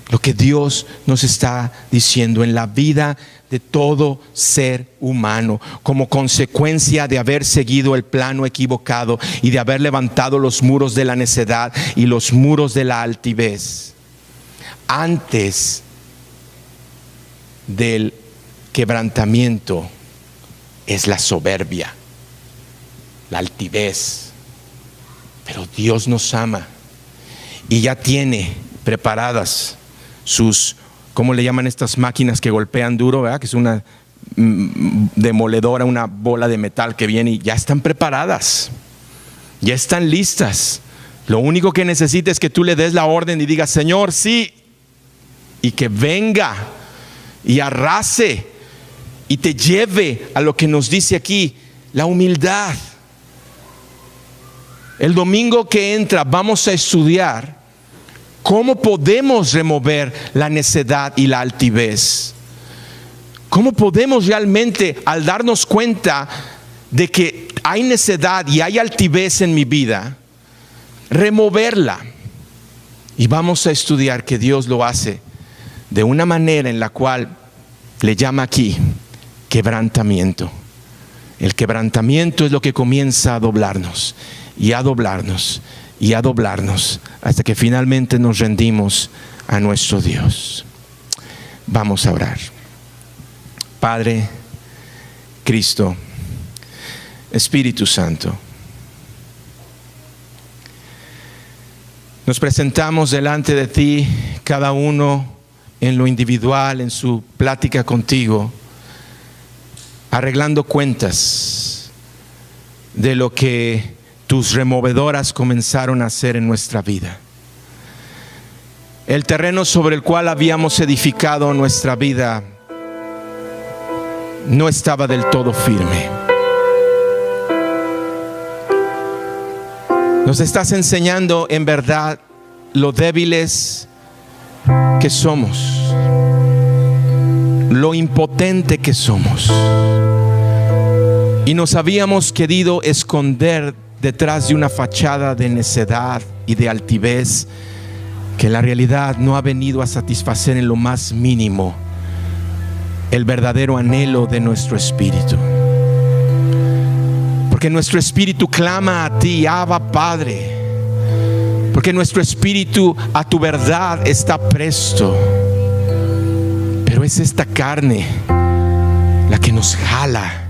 [SPEAKER 5] Lo que Dios nos está diciendo en la vida de todo ser humano, como consecuencia de haber seguido el plano equivocado y de haber levantado los muros de la necedad y los muros de la altivez. Antes del quebrantamiento es la soberbia, la altivez. Pero Dios nos ama y ya tiene preparadas sus, ¿cómo le llaman estas máquinas que golpean duro, verdad? Que es una demoledora, una bola de metal que viene, y ya están preparadas, ya están listas. Lo único que necesita es que tú le des la orden y digas: Señor, sí, y que venga y arrase y te lleve a lo que nos dice aquí, la humildad. El domingo que entra vamos a estudiar cómo podemos remover la necedad y la altivez. Cómo podemos realmente, al darnos cuenta de que hay necedad y hay altivez en mi vida, removerla. Y vamos a estudiar que Dios lo hace de una manera en la cual le llama aquí quebrantamiento. El quebrantamiento es lo que comienza a doblarnos y a doblarnos y a doblarnos hasta que finalmente nos rendimos a nuestro Dios. Vamos a orar. Padre, Cristo, Espíritu Santo, nos presentamos delante de ti, cada uno en lo individual, en su plática contigo, arreglando cuentas de lo que tus removedoras comenzaron a hacer en nuestra vida. El terreno sobre el cual habíamos edificado nuestra vida no estaba del todo firme. Nos estás enseñando en verdad lo débiles que somos, lo impotente que somos, y nos habíamos querido esconder detrás de una fachada de necedad y de altivez que la realidad no ha venido a satisfacer en lo más mínimo el verdadero anhelo de nuestro espíritu. Porque nuestro espíritu clama a ti, Abba Padre. Porque nuestro espíritu a tu verdad está presto. Pero es esta carne la que nos jala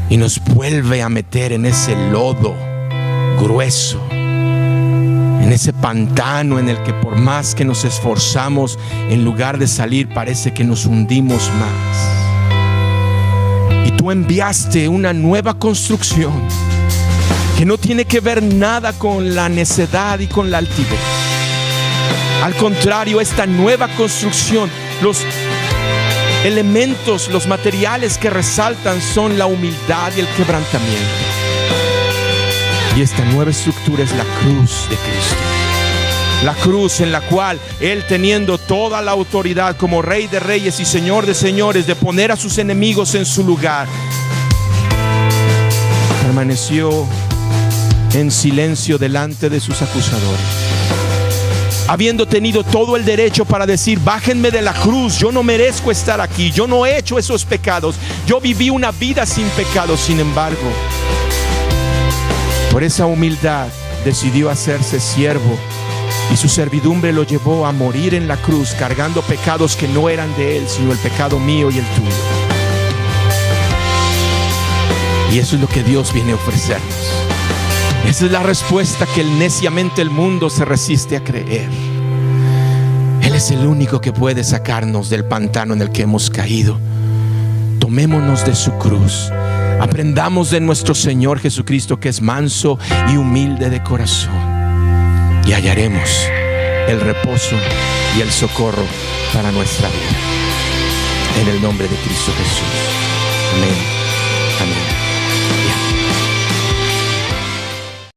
[SPEAKER 5] y nos vuelve a meter en ese lodo grueso, en ese pantano en el que por más que nos esforzamos, en lugar de salir parece que nos hundimos más. Y tú enviaste una nueva construcción que no tiene que ver nada con la necedad y con la altivez. Al contrario, esta nueva construcción, los elementos, los materiales que resaltan son la humildad y el quebrantamiento. Y esta nueva estructura es la cruz de Cristo. La cruz en la cual Él, teniendo toda la autoridad como Rey de Reyes y Señor de Señores, de poner a sus enemigos en su lugar, permaneció en silencio delante de sus acusadores, habiendo tenido todo el derecho para decir: bájenme de la cruz, yo no merezco estar aquí, yo no he hecho esos pecados, yo viví una vida sin pecado. Sin embargo, por esa humildad decidió hacerse siervo, y su servidumbre lo llevó a morir en la cruz, cargando pecados que no eran de Él, sino el pecado mío y el tuyo. Y eso es lo que Dios viene a ofrecernos. Esa es la respuesta que neciamente el mundo se resiste a creer. Él es el único que puede sacarnos del pantano en el que hemos caído. Tomémonos de su cruz. Aprendamos de nuestro Señor Jesucristo, que es manso y humilde de corazón, y hallaremos el reposo y el socorro para nuestra vida. En el nombre de Cristo Jesús. Amén.